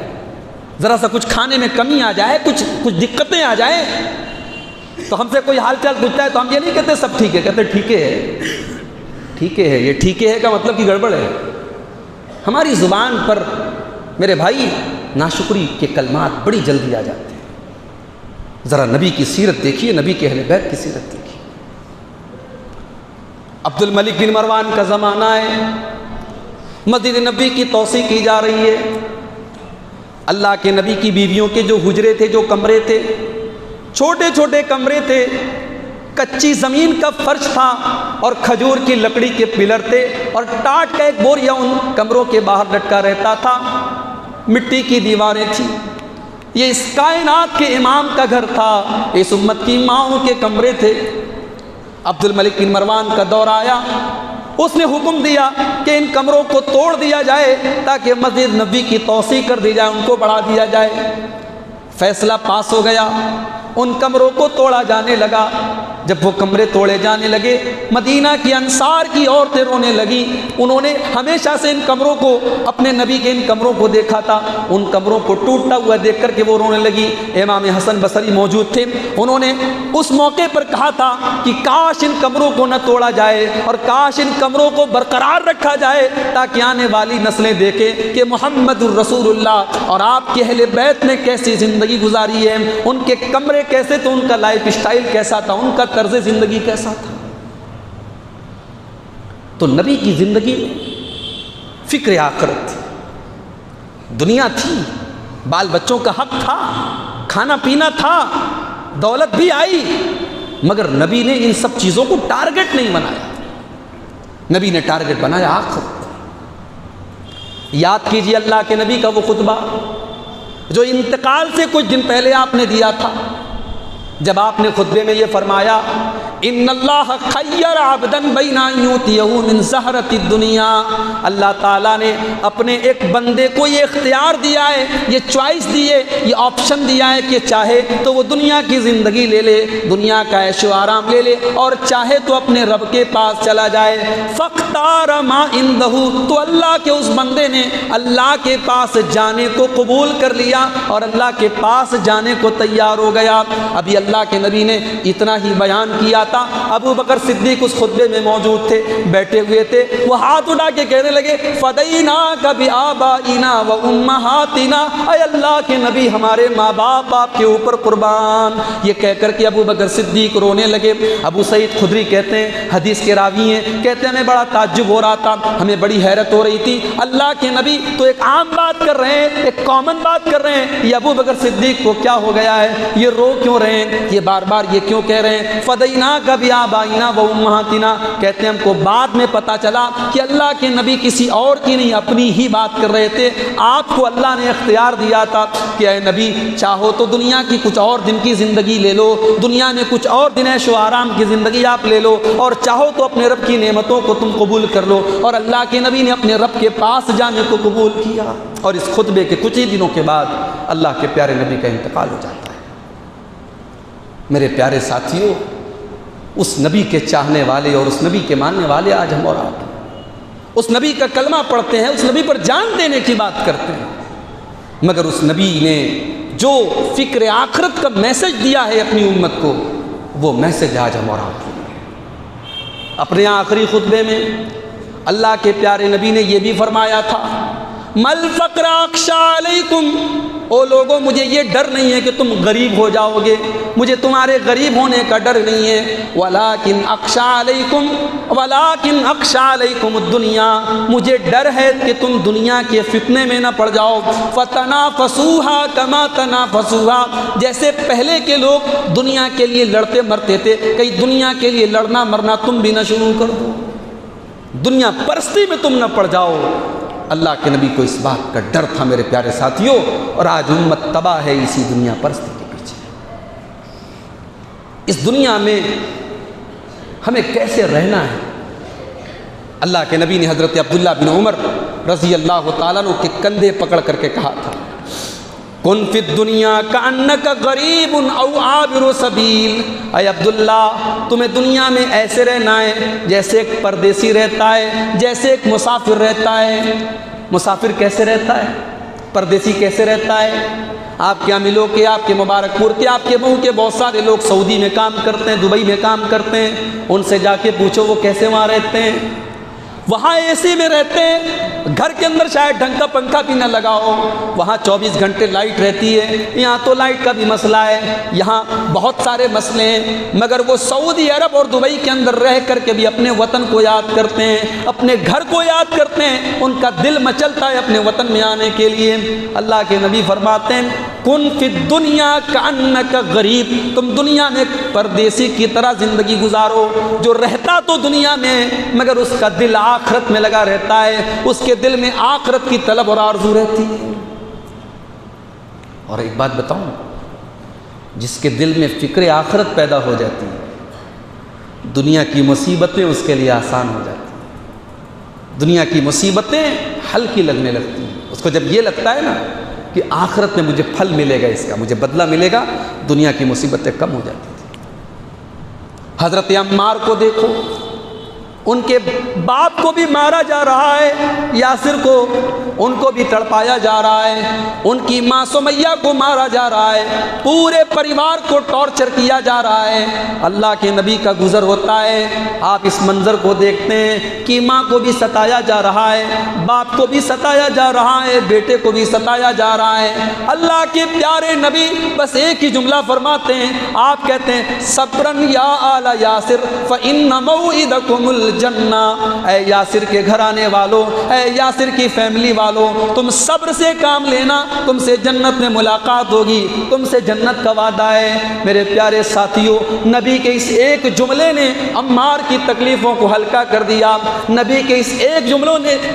ذرا سا کچھ کھانے میں کمی آ جائے، کچھ دقتیں آ جائیں تو ہم سے کوئی حال چال پوچھتا ہے تو ہم یہ نہیں کہتے سب ٹھیک ہے، کہتے ٹھیک ہے، ٹھیک ہے۔ یہ ٹھیک ہے کا مطلب کہ گڑبڑ ہے۔ ہماری زبان پر میرے بھائی ناشکری کے کلمات بڑی جلدی آ جاتے ہیں۔ ذرا نبی کی سیرت دیکھیے، نبی کے اہل بیت کی سیرت دیکھیے۔ عبد الملک بن مروان کا زمانہ ہے، مسجد نبی کی توسیع کی جا رہی ہے۔ اللہ کے نبی کی بیویوں کے جو حجرے تھے، جو کمرے تھے، چھوٹے چھوٹے کمرے تھے، کچی زمین کا فرش تھا اور کھجور کی لکڑی کے پلر تھے اور ٹاٹ کا ایک بوریا ان کمروں کے باہر لٹکا رہتا تھا، مٹی کی دیواریں تھیں۔ یہ اس کائنات کے امام کا گھر تھا، اس امت کی ماؤں کے کمرے تھے۔ عبد الملک بن مروان کا دور آیا، اس نے حکم دیا کہ ان کمروں کو توڑ دیا جائے تاکہ مسجد نبی کی توسیع کر دی جائے، ان کو بڑھا دیا جائے۔ فیصلہ پاس ہو گیا، ان کمروں کو توڑا جانے لگا۔ جب وہ کمرے توڑے جانے لگے، مدینہ کی انصار کی عورتیں رونے لگیں۔ انہوں نے ہمیشہ سے ان کمروں کو، اپنے نبی کے ان کمروں کو دیکھا تھا، ان کمروں کو ٹوٹتا ہوا دیکھ کر کے وہ رونے لگی۔ امام حسن بصری موجود تھے، انہوں نے اس موقع پر کہا تھا کہ کاش ان کمروں کو نہ توڑا جائے اور کاش ان کمروں کو برقرار رکھا جائے تاکہ آنے والی نسلیں دیکھیں کہ محمد الرسول اللہ اور آپ کے اہل بیت نے کیسی زندگی گزاری ہے، ان کے کمرے کیسے تھے، ان کا لائف اسٹائل کیسا تھا، ان کا طرز زندگی کیسا تھا۔ تو نبی کی زندگی میں فکر آخرت تھی، دنیا تھی، بال بچوں کا حق تھا، کھانا پینا تھا، دولت بھی آئی، مگر نبی نے ان سب چیزوں کو ٹارگٹ نہیں بنایا، نبی نے ٹارگٹ بنایا آخرت۔ یاد کیجیے اللہ کے نبی کا وہ خطبہ جو انتقال سے کچھ دن پہلے آپ نے دیا تھا، جب آپ نے خطبے میں یہ فرمایا، ان اللہ خیر عبدا بین ان یؤتیہ من زہرۃ الدنیا، اللہ تعالیٰ نے اپنے ایک بندے کو یہ اختیار دیا ہے، یہ چوائس دی ہے، یہ آپشن دیا ہے کہ چاہے تو وہ دنیا کی زندگی لے لے، دنیا کا عیش و آرام لے لے، اور چاہے تو اپنے رب کے پاس چلا جائے۔ فاختار ما عندہ، تو اللہ کے اس بندے نے اللہ کے پاس جانے کو قبول کر لیا اور اللہ کے پاس جانے کو تیار ہو گیا۔ ابھی اللہ کے نبی نے اتنا ہی بیان کیا تھا، ابو بکر صدیق اس خطبے میں موجود تھے، بیٹھے ہوئے تھے، وہ ہاتھ اٹھا کے کہنے لگے فدیناک بآبائنا و امہاتنا، اے اللہ کے نبی ہمارے ماں باپ آپ کے اوپر قربان۔ یہ کہہ کر کے ابو بکر صدیق رونے لگے۔ ابو سعید خدری کہتے ہیں، حدیث کے راوی ہیں، کہتے ہیں ہمیں بڑا تعجب ہو رہا تھا، ہمیں بڑی حیرت ہو رہی تھی، اللہ کے نبی تو ایک عام بات کر رہے ہیں، ایک کامن بات کر رہے ہیں، یہ ابو بکر صدیق کو کیا ہو گیا ہے، یہ رو کیوں رہے ہیں، یہ بار بار یہ کیوں کہہ رہے ہیں فدیناک بآبائنا و امہاتنا؟ کہتے ہیں ہم کو بعد میں پتہ چلا کہ اللہ کے نبی کسی اور کی نہیں اپنی ہی بات کر رہے تھے۔ آپ کو اللہ نے اختیار دیا تھا کہ اے نبی چاہو تو دنیا کی کچھ اور دن کی زندگی لے لو، دنیا میں کچھ اور دن عیش و آرام کی زندگی آپ لے لو، اور چاہو تو اپنے رب کی نعمتوں کو تم قبول کر لو۔ اور اللہ کے نبی نے اپنے رب کے پاس جانے کو قبول کیا، اور اس خطبے کے کچھ ہی دنوں کے بعد اللہ کے پیارے نبی کا انتقال ہو جاتا ہے۔ میرے پیارے ساتھیوں، اس نبی کے چاہنے والے اور اس نبی کے ماننے والے آج ہم اور آپ اس نبی کا کلمہ پڑھتے ہیں، اس نبی پر جان دینے کی بات کرتے ہیں، مگر اس نبی نے جو فکر آخرت کا میسج دیا ہے اپنی امت کو، وہ میسج آج ہم اور آپ کو۔ اپنے آخری خطبے میں اللہ کے پیارے نبی نے یہ بھی فرمایا تھا مل فقر اخشی علیکم، او لوگوں مجھے یہ ڈر نہیں ہے کہ تم غریب ہو جاؤ گے، مجھے تمہارے غریب ہونے کا ڈر نہیں ہے، ولیکن اخشی علیکم الدنیا، مجھے ڈر ہے کہ تم دنیا کے فتنے میں نہ پڑ جاؤ۔ فتنافسوها کما تنافسوها، جیسے پہلے کے لوگ دنیا کے لیے لڑتے مرتے تھے، کہیں دنیا کے لیے لڑنا مرنا تم بھی نہ شروع کر دو، دنیا پرستی میں تم نہ پڑ جاؤ۔ اللہ کے نبی کو اس بات کا ڈر تھا میرے پیارے ساتھیوں، اور آج امت تباہ ہے اسی دنیا پرستی کے پیچھے۔ اس دنیا میں ہمیں کیسے رہنا ہے؟ اللہ کے نبی نے حضرت عبداللہ بن عمر رضی اللہ تعالیٰ عنہ کے کندھے پکڑ کر کے کہا تھا کن فی الدنیا کأنک غریب او عابر سبیل، اے عبداللہ تمہیں دنیا میں ایسے رہنا ہے جیسے ایک پردیسی رہتا ہے، جیسے ایک مسافر رہتا ہے۔ مسافر کیسے رہتا ہے؟ پردیسی کیسے رہتا ہے؟ آپ کے یہاں ملو کے، آپ کے مبارک پور کے، آپ کے مئو کے بہت سارے لوگ سعودی میں کام کرتے ہیں، دبئی میں کام کرتے ہیں، ان سے جا کے پوچھو وہ کیسے وہاں رہتے ہیں۔ وہاں اے سی میں رہتے ہیں، گھر کے اندر شاید ڈھنگ کا پنکھا بھی نہ لگا ہو، وہاں 24 گھنٹے لائٹ رہتی ہے۔ یہاں تو لائٹ کا بھی مسئلہ ہے، یہاں بہت سارے مسئلے ہیں، مگر وہ سعودی عرب اور دبئی کے اندر رہ کر کے بھی اپنے وطن کو یاد کرتے ہیں، اپنے گھر کو یاد کرتے ہیں، ان کا دل مچلتا ہے اپنے وطن میں آنے کے لیے۔ اللہ کے نبی فرماتے ہیں کن فی الدنیا کأنک غریب، تم دنیا میں پردیسی کی طرح زندگی گزارو، جو رہتا تو دنیا میں مگر اس کا دل آخرت میں لگا رہتا ہے، اس کے دل میں آخرت کی طلب اور آرزو رہتی ہے۔ اور ایک بات بتاؤں، جس کے دل میں فکر آخرت پیدا ہو جاتی ہے، دنیا کی مصیبتیں اس کے لیے آسان ہو جاتی ہیں، دنیا کی مصیبتیں ہلکی لگنے لگتی ہیں۔ اس کو جب یہ لگتا ہے نا کہ آخرت میں مجھے پھل ملے گا، اس کا مجھے بدلہ ملے گا، دنیا کی مصیبتیں کم ہو جاتی تھیں۔ حضرت عمار کو دیکھو، ان کے باپ کو بھی مارا جا رہا ہے، یاسر کو، ان کو بھی تڑپایا جا رہا ہے، ان کی ماں سمیہ کو مارا جا رہا ہے، پورے پریوار کو ٹارچر کیا جا رہا ہے۔ اللہ کے نبی کا گزر ہوتا ہے، آپ اس منظر کو دیکھتے ہیں کہ ماں کو بھی ستایا جا رہا ہے، باپ کو بھی ستایا جا رہا ہے، بیٹے کو بھی ستایا جا رہا ہے۔ اللہ کے پیارے نبی بس ایک ہی جملہ فرماتے ہیں، آپ کہتے ہیں صبرن یا آل یاسر فإن موعدکم الجنہ، اے یاسر کے گھرانے والوں، اے یاسر کی فیملی والوں، تم صبر سے کام لینا، تم سے جنت میں ملاقات ہوگی، تم سے جنت کا وعدہ ہے۔ میرے پیارے ساتھیوں، نبی کے اس ایک جملے نے عمار کی تکلیفوں کو ہلکا کر دیا، نبی کے اس ایک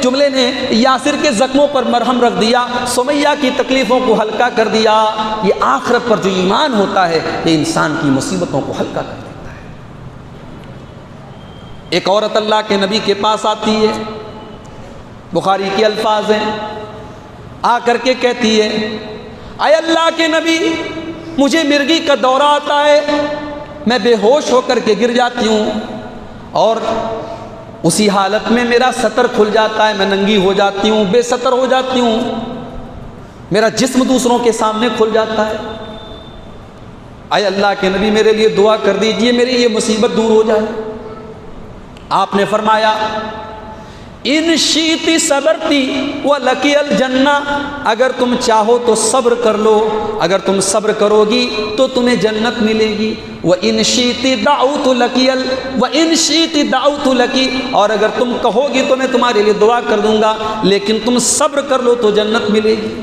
جملے نے یاسر کے زخموں پر مرہم رکھ دیا، سمیہ کی تکلیفوں کو ہلکا کر دیا۔ یہ آخرت پر جو ایمان ہوتا ہے، یہ انسان کی مصیبتوں کو ہلکا کر دیتا ہے۔ ایک عورت اللہ کے نبی کے پاس آتی ہے، بخاری کے الفاظ ہیں، آ کر کے کہتی ہے اے اللہ کے نبی مجھے مرگی کا دورہ آتا ہے، میں بے ہوش ہو کر کے گر جاتی ہوں اور اسی حالت میں میرا سطر کھل جاتا ہے، میں ننگی ہو جاتی ہوں، بے سطر ہو جاتی ہوں، میرا جسم دوسروں کے سامنے کھل جاتا ہے، اے اللہ کے نبی میرے لیے دعا کر دیجئے میری یہ مصیبت دور ہو جائے۔ آپ نے فرمایا ان شیتی صبرتی ولکی الجنہ، اگر تم چاہو تو صبر کر لو، اگر تم صبر کرو گی تو تمہیں جنت ملے گی، وَإِن شِئْتِ دَعُوتُ لَكِ وَإِن شِئْتِ دَعُوتُ لَكِ، اور اگر تم کہو گی تو میں تمہارے لیے دعا کر دوں گا، لیکن تم صبر کر لو تو جنت ملے گی۔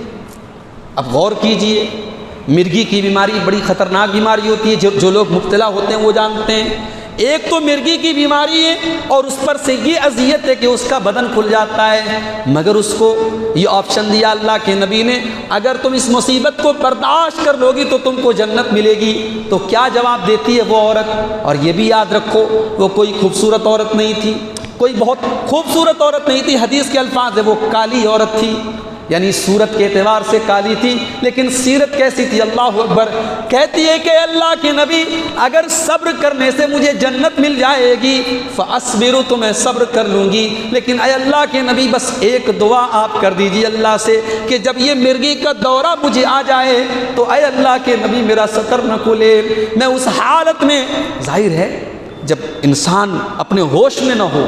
اب غور کیجئے، مرگی کی بیماری بڑی خطرناک بیماری ہوتی ہے، جو لوگ مبتلا ہوتے ہیں وہ جانتے ہیں۔ ایک تو مرگی کی بیماری ہے اور اس پر سے یہ اذیت ہے کہ اس کا بدن کھل جاتا ہے، مگر اس کو یہ آپشن دیا اللہ کے نبی نے، اگر تم اس مصیبت کو برداشت کر لو گی تو تم کو جنت ملے گی۔ تو کیا جواب دیتی ہے وہ عورت؟ اور یہ بھی یاد رکھو وہ کوئی خوبصورت عورت نہیں تھی، کوئی بہت خوبصورت عورت نہیں تھی، حدیث کے الفاظ ہے وہ کالی عورت تھی، یعنی صورت کے اعتبار سے کالی تھی لیکن سیرت کیسی تھی؟ اللہ اکبر۔ کہتی ہے کہ اللہ کے نبی اگر صبر کرنے سے مجھے جنت مل جائے گی فاصبر، تو میں صبر کر لوں گی، لیکن اے اللہ کے نبی بس ایک دعا آپ کر دیجئے اللہ سے کہ جب یہ مرگی کا دورہ مجھے آ جائے تو اے اللہ کے نبی میرا سطر نہ کھلے، میں اس حالت میں، ظاہر ہے جب انسان اپنے ہوش میں نہ ہو،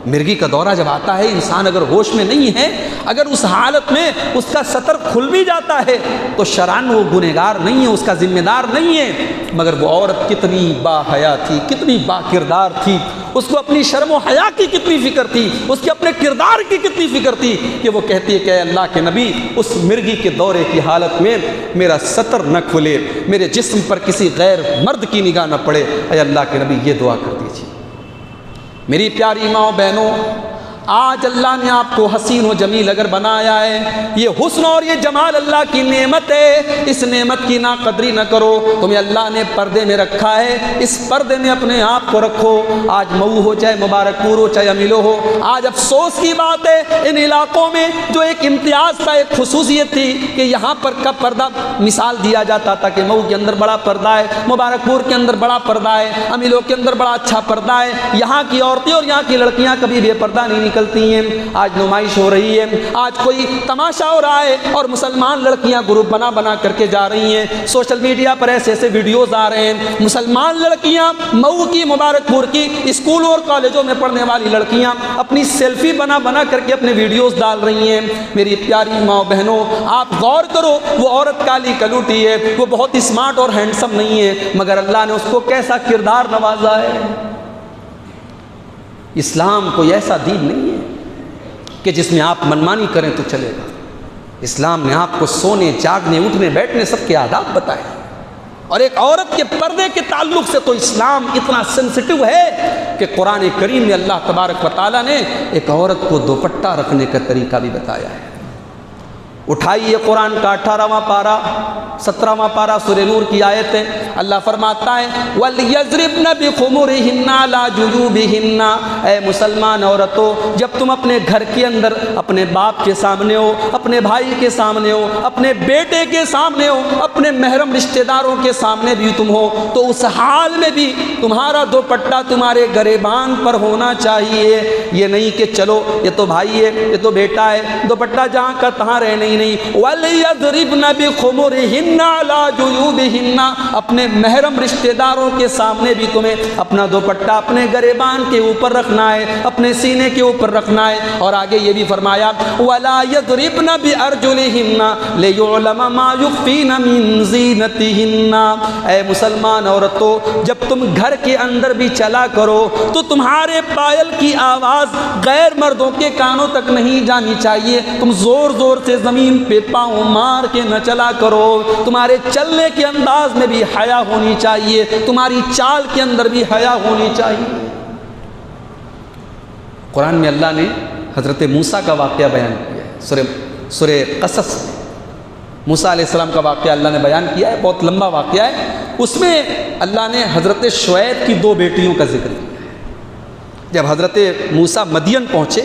مرگی کا دورہ جب آتا ہے انسان اگر ہوش میں نہیں ہے، اگر اس حالت میں اس کا سطر کھل بھی جاتا ہے تو شرعاً وہ گنہگار نہیں ہے، اس کا ذمہ دار نہیں ہے، مگر وہ عورت کتنی با حیا تھی، کتنی با کردار تھی، اس کو اپنی شرم و حیا کی کتنی فکر تھی، اس کے اپنے کردار کی کتنی فکر تھی کہ وہ کہتی ہے کہ اے اللہ کے نبی اس مرگی کے دورے کی حالت میں میرا سطر نہ کھلے، میرے جسم پر کسی غیر مرد کی نگاہ نہ پڑے، اے اللہ کے نبی یہ دعا کر دیجیے۔ میری پیاری ماں و بہنوں، آج اللہ نے آپ کو حسین و جمیل اگر بنایا ہے، یہ حسن اور یہ جمال اللہ کی نعمت ہے، اس نعمت کی ناقدری نہ کرو۔ تمہیں اللہ نے پردے میں رکھا ہے، اس پردے میں اپنے آپ کو رکھو۔ آج مئو ہو چاہے مبارک پور ہو چاہے امیلو ہو، آج افسوس کی بات ہے ان علاقوں میں جو ایک امتیاز کا ایک خصوصیت تھی کہ یہاں پر کا پردہ مثال دیا جاتا تھا کہ مئو کے اندر بڑا پردہ ہے، مبارک پور کے اندر بڑا پردہ ہے، امیلو کے اندر بڑا اچھا پردہ ہے، یہاں کی عورتیں اور یہاں کی لڑکیاں کبھی بے پردہ نہیں نکلتی ہیں۔ آج نمائش ہو رہی ہے، آج کوئی تماشا ہو رہا ہے اور مسلمان لڑکیاں گروپ بنا بنا کر کے جا رہی ہیں، سوشل میڈیا پر ایسے ایسے ویڈیوز آ رہے ہیں، مسلمان لڑکیاں مئو کی، مبارک پور کی اسکولوں اور کالجوں میں پڑھنے والی لڑکیاں اپنی سیلفی بنا بنا کر کے اپنے ویڈیوز ڈال رہی ہیں۔ میری پیاری ماں بہنوں، آپ غور کرو، وہ عورت کالی کلوٹی ہے، وہ بہت اسمارٹ اور ہینڈسم نہیں ہے، مگر اللہ نے اس کو کیسا کردار نوازا ہے۔ اسلام کوئی ایسا دین نہیں ہے کہ جس میں آپ منمانی کریں تو چلے گا۔ اسلام نے آپ کو سونے، جاگنے، اٹھنے، بیٹھنے سب کے آداب بتائے، اور ایک عورت کے پردے کے تعلق سے تو اسلام اتنا سینسٹیو ہے کہ قرآن کریم میں اللہ تبارک و تعالیٰ نے ایک عورت کو دوپٹہ رکھنے کا طریقہ بھی بتایا ہے۔ اٹھائیے قرآن کا 18واں پارہ، 17واں پارہ سورہ نور کی آیت ہے، اللہ فرماتا ہے وَلْيَضْرِبْنَ بِخُمُرِهِنَّ عَلَى جُيُوبِهِنَّ، اے مسلمان عورتوں جب تم اپنے گھر کے اندر اپنے باپ کے سامنے ہو، اپنے بھائی کے سامنے ہو، اپنے بیٹے کے سامنے ہو، اپنے محرم رشتہ داروں کے سامنے بھی تم ہو، تو اس حال میں بھی تمہارا دوپٹہ تمہارے گریبان پر ہونا چاہیے۔ یہ نہیں کہ چلو یہ تو بھائی ہے، یہ تو بیٹا ہے، دوپٹہ جہاں کا تہاں رہے نہیں۔ وَلْيَضْرِبْنَ بِخُمُرِهِنَّ عَلَى جُيُوبِهِنَّ، اپنے محرم رشتہ داروں کے سامنے بھی تمہیں اپنا دوپٹہ اپنے گریبان کے اوپر رکھنا ہے، اپنے سینے کے اوپر رکھنا ہے۔ اور آگے یہ بھی فرمایا وَلَا يَضْرِبْنَ بِأَرْجُلِهِنَّ لِيُعْلَمَ مَا يُخْفِينَ مِنْ زِينَتِهِنَّ، اے مسلمان عورتوں جب تم گھر کے اندر بھی چلا کرو تو تمہارے پائل کی آواز غیر مردوں کے کانوں تک نہیں جانی چاہیے، تم زور زور سے زمین پہ پاؤں مار کے نہ چلا کرو، تمہارے چلنے کے انداز میں بھی حیا ہونی چاہیے، تمہاری چال کے اندر بھی حیا ہونی چاہیے۔ قرآن میں اللہ نے حضرت موسیٰ کا واقعہ بیان کیا ہے، سورہ قصص میں موسیٰ علیہ السلام کا واقعہ اللہ نے بیان کیا ہے، بہت لمبا واقعہ ہے۔ اس میں اللہ نے حضرت شعیب کی 2 بیٹیوں کا ذکر کیا ہے۔ جب حضرت موسیٰ مدین پہنچے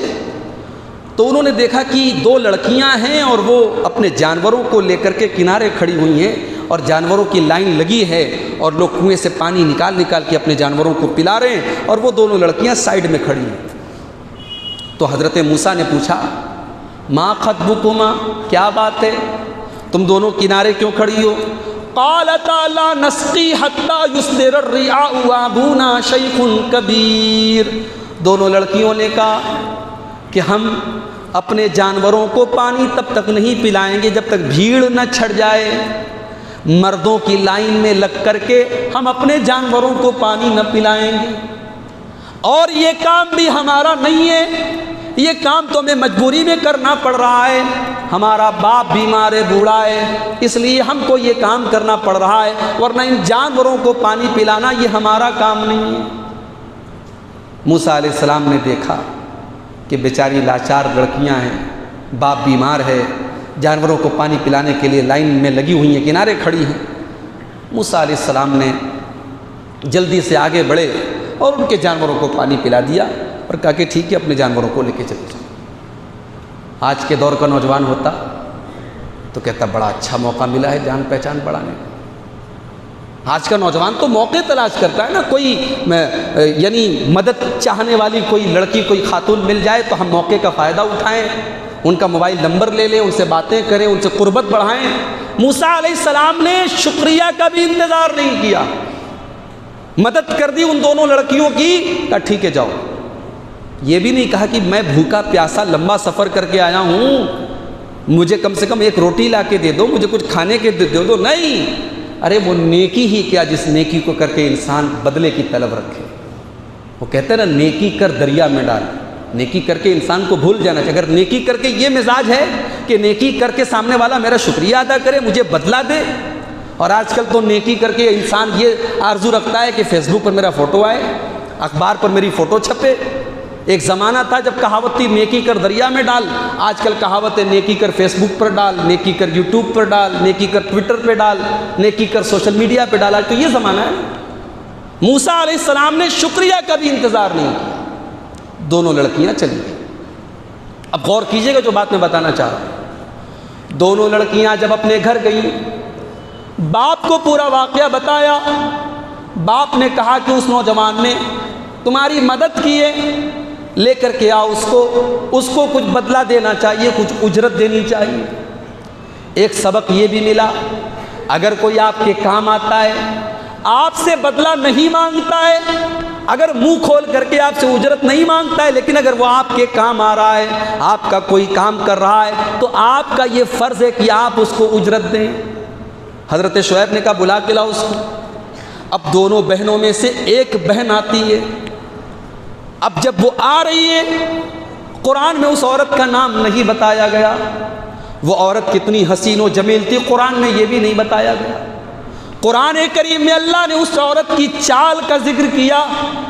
تو انہوں نے دیکھا کہ 2 لڑکیاں ہیں اور وہ اپنے جانوروں کو لے کر کے کنارے کھڑی ہوئی ہیں اور جانوروں کی لائن لگی ہے اور لوگ کنویں سے پانی نکال کے اپنے جانوروں کو پلا رہے ہیں اور وہ دونوں لڑکیاں سائیڈ میں کھڑی ہیں۔ تو حضرت موسیٰ نے پوچھا ما خطبکما، کیا بات ہے، تم دونوں کنارے کیوں کھڑی ہو؟ قالتا لا نسقی حتی یصدر الرعاء وابونا شیخ کبیر۔ دونوں لڑکیوں نے کہا کہ ہم اپنے جانوروں کو پانی تب تک نہیں پلائیں گے جب تک بھیڑ نہ چھڑ جائے، مردوں کی لائن میں لگ کر کے ہم اپنے جانوروں کو پانی نہ پلائیں گے، اور یہ کام بھی ہمارا نہیں ہے، یہ کام تو ہمیں مجبوری میں کرنا پڑ رہا ہے، ہمارا باپ بیمار ہے، بوڑھا ہے، اس لیے ہم کو یہ کام کرنا پڑ رہا ہے، ورنہ ان جانوروں کو پانی پلانا یہ ہمارا کام نہیں ہے۔ موسیٰ علیہ السلام نے دیکھا کہ بیچاری لاچار لڑکیاں ہیں، باپ بیمار ہے، جانوروں کو پانی پلانے کے لیے لائن میں لگی ہوئی ہیں، کنارے کھڑی ہیں۔ موسیٰ علیہ السلام نے جلدی سے آگے بڑھے اور ان کے جانوروں کو پانی پلا دیا اور کہا کہ ٹھیک ہے، اپنے جانوروں کو لے کے چلے جاؤ۔ آج کے دور کا نوجوان ہوتا تو کہتا بڑا اچھا موقع ملا ہے جان پہچان بڑھانے کا۔ آج کا نوجوان تو موقع تلاش کرتا ہے نا، کوئی یعنی مدد چاہنے والی کوئی لڑکی، کوئی خاتون مل جائے تو ہم موقع کا فائدہ اٹھائیں، ان کا موبائل نمبر لے لیں، ان سے باتیں کریں، ان سے قربت بڑھائیں۔ موسیٰ علیہ السلام نے شکریہ کا بھی انتظار نہیں کیا، مدد کر دی ان دونوں لڑکیوں کی، کہا ٹھیک ہے جاؤ۔ یہ بھی نہیں کہا کہ میں بھوکا پیاسا لمبا سفر کر کے آیا ہوں، مجھے کم سے کم ایک روٹی لا کے دے دو، مجھے کچھ کھانے کے دے دو، نہیں۔ ارے وہ نیکی ہی کیا جس نیکی کو کر کے انسان بدلے کی طلب رکھے۔ وہ کہتے ہیں نا نیکی کر دریا میں ڈال، نیکی کر کے انسان کو بھول جانا چاہیے۔ اگر نیکی کر کے یہ مزاج ہے کہ نیکی کر کے سامنے والا میرا شکریہ ادا کرے، مجھے بدلہ دے، اور آج کل تو نیکی کر کے انسان یہ آرزو رکھتا ہے کہ فیس بک پر میرا فوٹو آئے، اخبار پر میری فوٹو چھپے۔ ایک زمانہ تھا جب کہاوت تھی نیکی کر دریا میں ڈال، آج کل کہاوت ہے نیکی کر فیس بک پر ڈال، نیکی کر یوٹیوب پر ڈال، نیکی کر ٹویٹر پہ ڈال، نیکی کر سوشل میڈیا پہ ڈال۔ آج تو یہ زمانہ ہے۔ موسیٰ علیہ السلام نے شکریہ کا بھی انتظار نہیں کیا، دونوں لڑکیاں چلی گئیں۔ اب غور کیجئے گا جو بات میں بتانا چاہ رہا ہوں۔ دونوں لڑکیاں جب اپنے گھر گئیں، باپ کو پورا واقعہ بتایا۔ باپ نے کہا کہ اس نوجوان نے تمہاری مدد کی ہے، لے کر کے آؤ اس کو کچھ بدلہ دینا چاہیے، کچھ اجرت دینی چاہیے۔ ایک سبق یہ بھی ملا، اگر کوئی آپ کے کام آتا ہے، آپ سے بدلہ نہیں مانگتا ہے، اگر منہ کھول کر کے آپ سے اجرت نہیں مانگتا ہے، لیکن اگر وہ آپ کے کام آ رہا ہے، آپ کا کوئی کام کر رہا ہے، تو آپ کا یہ فرض ہے کہ آپ اس کو اجرت دیں۔ حضرت شعیب نے کہا بلا کے لاؤ اس کو۔ اب دونوں بہنوں میں سے ایک بہن آتی ہے، اب جب وہ آ رہی ہے، قرآن میں اس عورت کا نام نہیں بتایا گیا، وہ عورت کتنی حسین و جمیل تھی قرآن میں یہ بھی نہیں بتایا گیا۔ قرآن کریم میں اللہ نے اس عورت کی چال کا ذکر کیا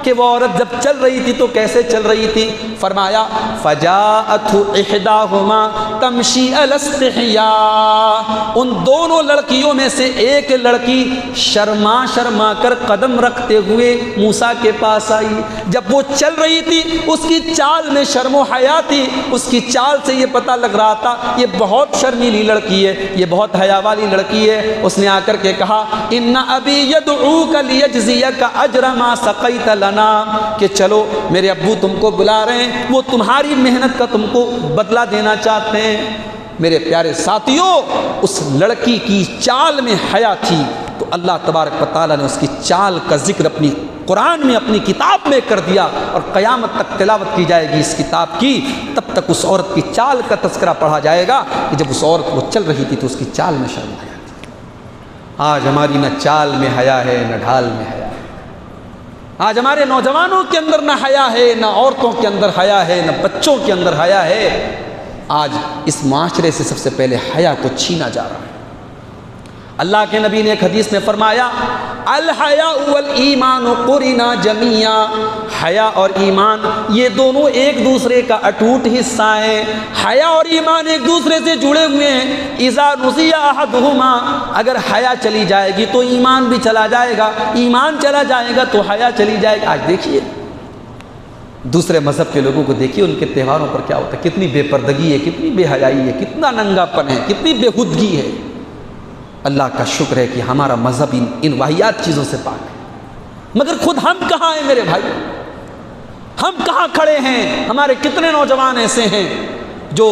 کہ وہ عورت جب چل رہی تھی تو کیسے چل رہی تھی، فرمایا فَجَاءَتْهُ إِحْدَاهُمَا تَمْشِي عَلَى اسْتِحْيَاءٍ، ان دونوں لڑکیوں میں سے ایک لڑکی شرما کر قدم رکھتے ہوئے موسیٰ کے پاس آئی۔ جب وہ چل رہی تھی اس کی چال میں شرم و حیا تھی، اس کی چال سے یہ پتہ لگ رہا تھا یہ بہت شرمیلی لڑکی ہے، یہ بہت حیا والی لڑکی ہے۔ اس نے آ کر کے کہا ان ابی یدعوک لیجزیک اجر ما سقیت لنا، کہ چلو میرے ابو تم کو بلا رہے ہیں، وہ تمہاری محنت کا تم کو بدلہ دینا چاہتے ہیں۔ میرے پیارے ساتھیوں، اس لڑکی کی چال میں حیا تھی تو اللہ تبارک و تعالیٰ نے اس کی چال کا ذکر اپنی قرآن میں اپنی کتاب میں کر دیا، اور قیامت تک تلاوت کی جائے گی اس کتاب کی، تب تک اس عورت کی چال کا تذکرہ پڑھا جائے گا کہ جب اس عورت وہ چل رہی تھی تو اس کی چال میں شرم آیا۔ آج ہماری نہ چال میں حیا ہے نہ ڈھال میں حیا ہے۔ آج ہمارے نوجوانوں کے اندر نہ حیا ہے، نہ عورتوں کے اندر حیا ہے، نہ بچوں کے اندر حیا ہے۔ آج اس معاشرے سے سب سے پہلے حیا کو چھینا جا رہا ہے۔ اللہ کے نبی نے ایک حدیث میں فرمایا الحیاء والایمان قرنا جمیعا، حیا اور ایمان یہ دونوں ایک دوسرے کا اٹوٹ حصہ ہیں۔ حیا اور ایمان ایک دوسرے سے جڑے ہوئے ہیں۔ اذا نسی احدہما، اگر حیا چلی جائے گی تو ایمان بھی چلا جائے گا، ایمان چلا جائے گا تو حیا چلی جائے گی۔ آج دیکھیے دوسرے مذہب کے لوگوں کو دیکھیے ان کے تہواروں پر کیا ہوتا ہے، کتنی بے پردگی ہے، کتنی بے حیائی ہے، کتنا ننگا پن ہے، کتنی بےخودگی ہے۔ اللہ کا شکر ہے کہ ہمارا مذہب ان واہیات چیزوں سے پاک ہے، مگر خود ہم کہاں ہیں میرے بھائی؟ ہم کہاں کھڑے ہیں؟ ہمارے کتنے نوجوان ایسے ہیں جو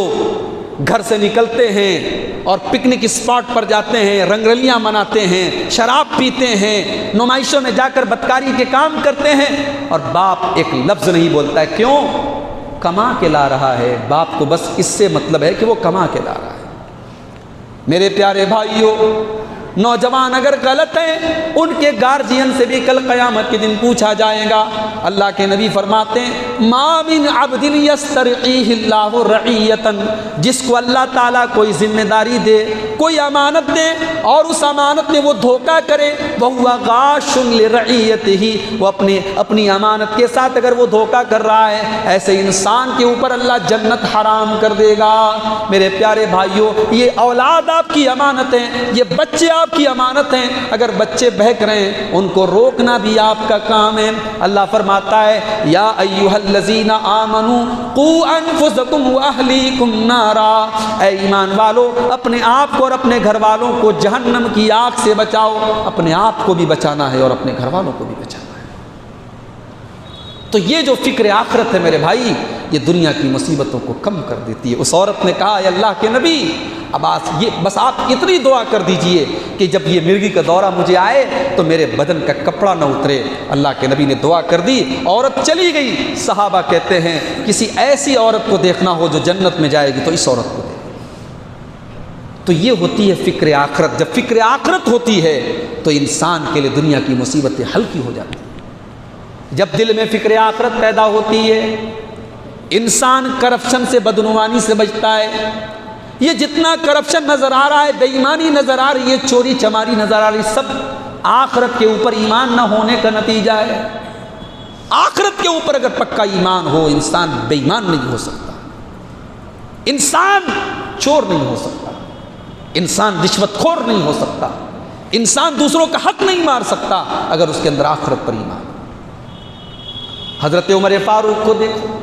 گھر سے نکلتے ہیں اور پکنک اسپاٹ پر جاتے ہیں، رنگ رلیاں مناتے ہیں، شراب پیتے ہیں، نمائشوں میں جا کر بدکاری کے کام کرتے ہیں، اور باپ ایک لفظ نہیں بولتا ہے۔ کیوں؟ کما کے لا رہا ہے، باپ کو بس اس سے مطلب ہے کہ وہ کما کے لا رہا ہے۔ میرے پیارے بھائیوں، نوجوان اگر غلط ہیں ان کے گارجین سے بھی کل قیامت کے دن پوچھا جائے گا۔ اللہ کے نبی فرماتے ہیں ما من عبد یسترعیہ اللہ رعیۃ، جس کو اللہ تعالیٰ کوئی ذمہ داری دے، کوئی امانت دے اور اس امانت میں وہ دھوکہ کرے، وہو غاش لرعیتہ، وہ اپنی امانت کے ساتھ اگر وہ دھوکہ کر رہا ہے، ایسے انسان کے اوپر اللہ جنت حرام کر دے گا۔ میرے پیارے بھائیوں، یہ اولاد آپ کی امانت ہیں، یہ بچے آپ کی امانت ہیں، اگر بچے بہک رہے ہیں ان کو روکنا بھی آپ کا کام ہے۔ اللہ فرماتا ہے یا ایھا الذین آمنوا قوا انفسکم واہلیکم نارا، اے ایمان والو اپنے آپ کو اور اپنے گھر والوں کو جہنم کی آگ سے بچاؤ۔ اپنے آپ کو بھی بچانا ہے اور اپنے گھر والوں کو بھی بچانا ہے۔ تو یہ جو فکر آخرت ہے میرے بھائی، یہ دنیا کی مصیبتوں کو کم کر دیتی ہے۔ اس عورت نے کہا اے اللہ کے نبی، بس آپ اتنی دعا کر دیجئے کہ جب یہ مرگی کا دورہ مجھے آئے تو میرے بدن کا کپڑا نہ اترے۔ اللہ کے نبی نے دعا کر دی، عورت چلی گئی۔ صحابہ کہتے ہیں کسی ایسی عورت کو دیکھنا ہو جو جنت میں جائے گی تو اس عورت کو دیکھ۔ تو یہ ہوتی ہے فکر آخرت۔ جب فکر آخرت ہوتی ہے تو انسان کے لیے دنیا کی مصیبتیں ہلکی ہو جاتی ہیں۔ جب دل میں فکر آخرت پیدا ہوتی ہے، انسان کرپشن سے، بدعنوانی سے بچتا ہے۔ یہ جتنا کرپشن نظر آ رہا ہے، بے ایمانی نظر آ رہی ہے، چوری چماری نظر آ رہی ہے، سب آخرت کے اوپر ایمان نہ ہونے کا نتیجہ ہے۔ آخرت کے اوپر اگر پکا ایمان ہو، انسان بے ایمان نہیں ہو سکتا، انسان چور نہیں ہو سکتا، انسان رشوت خور نہیں ہو سکتا، انسان دوسروں کا حق نہیں مار سکتا اگر اس کے اندر آخرت پر ایمان۔ حضرت عمر فاروق کو دیکھو،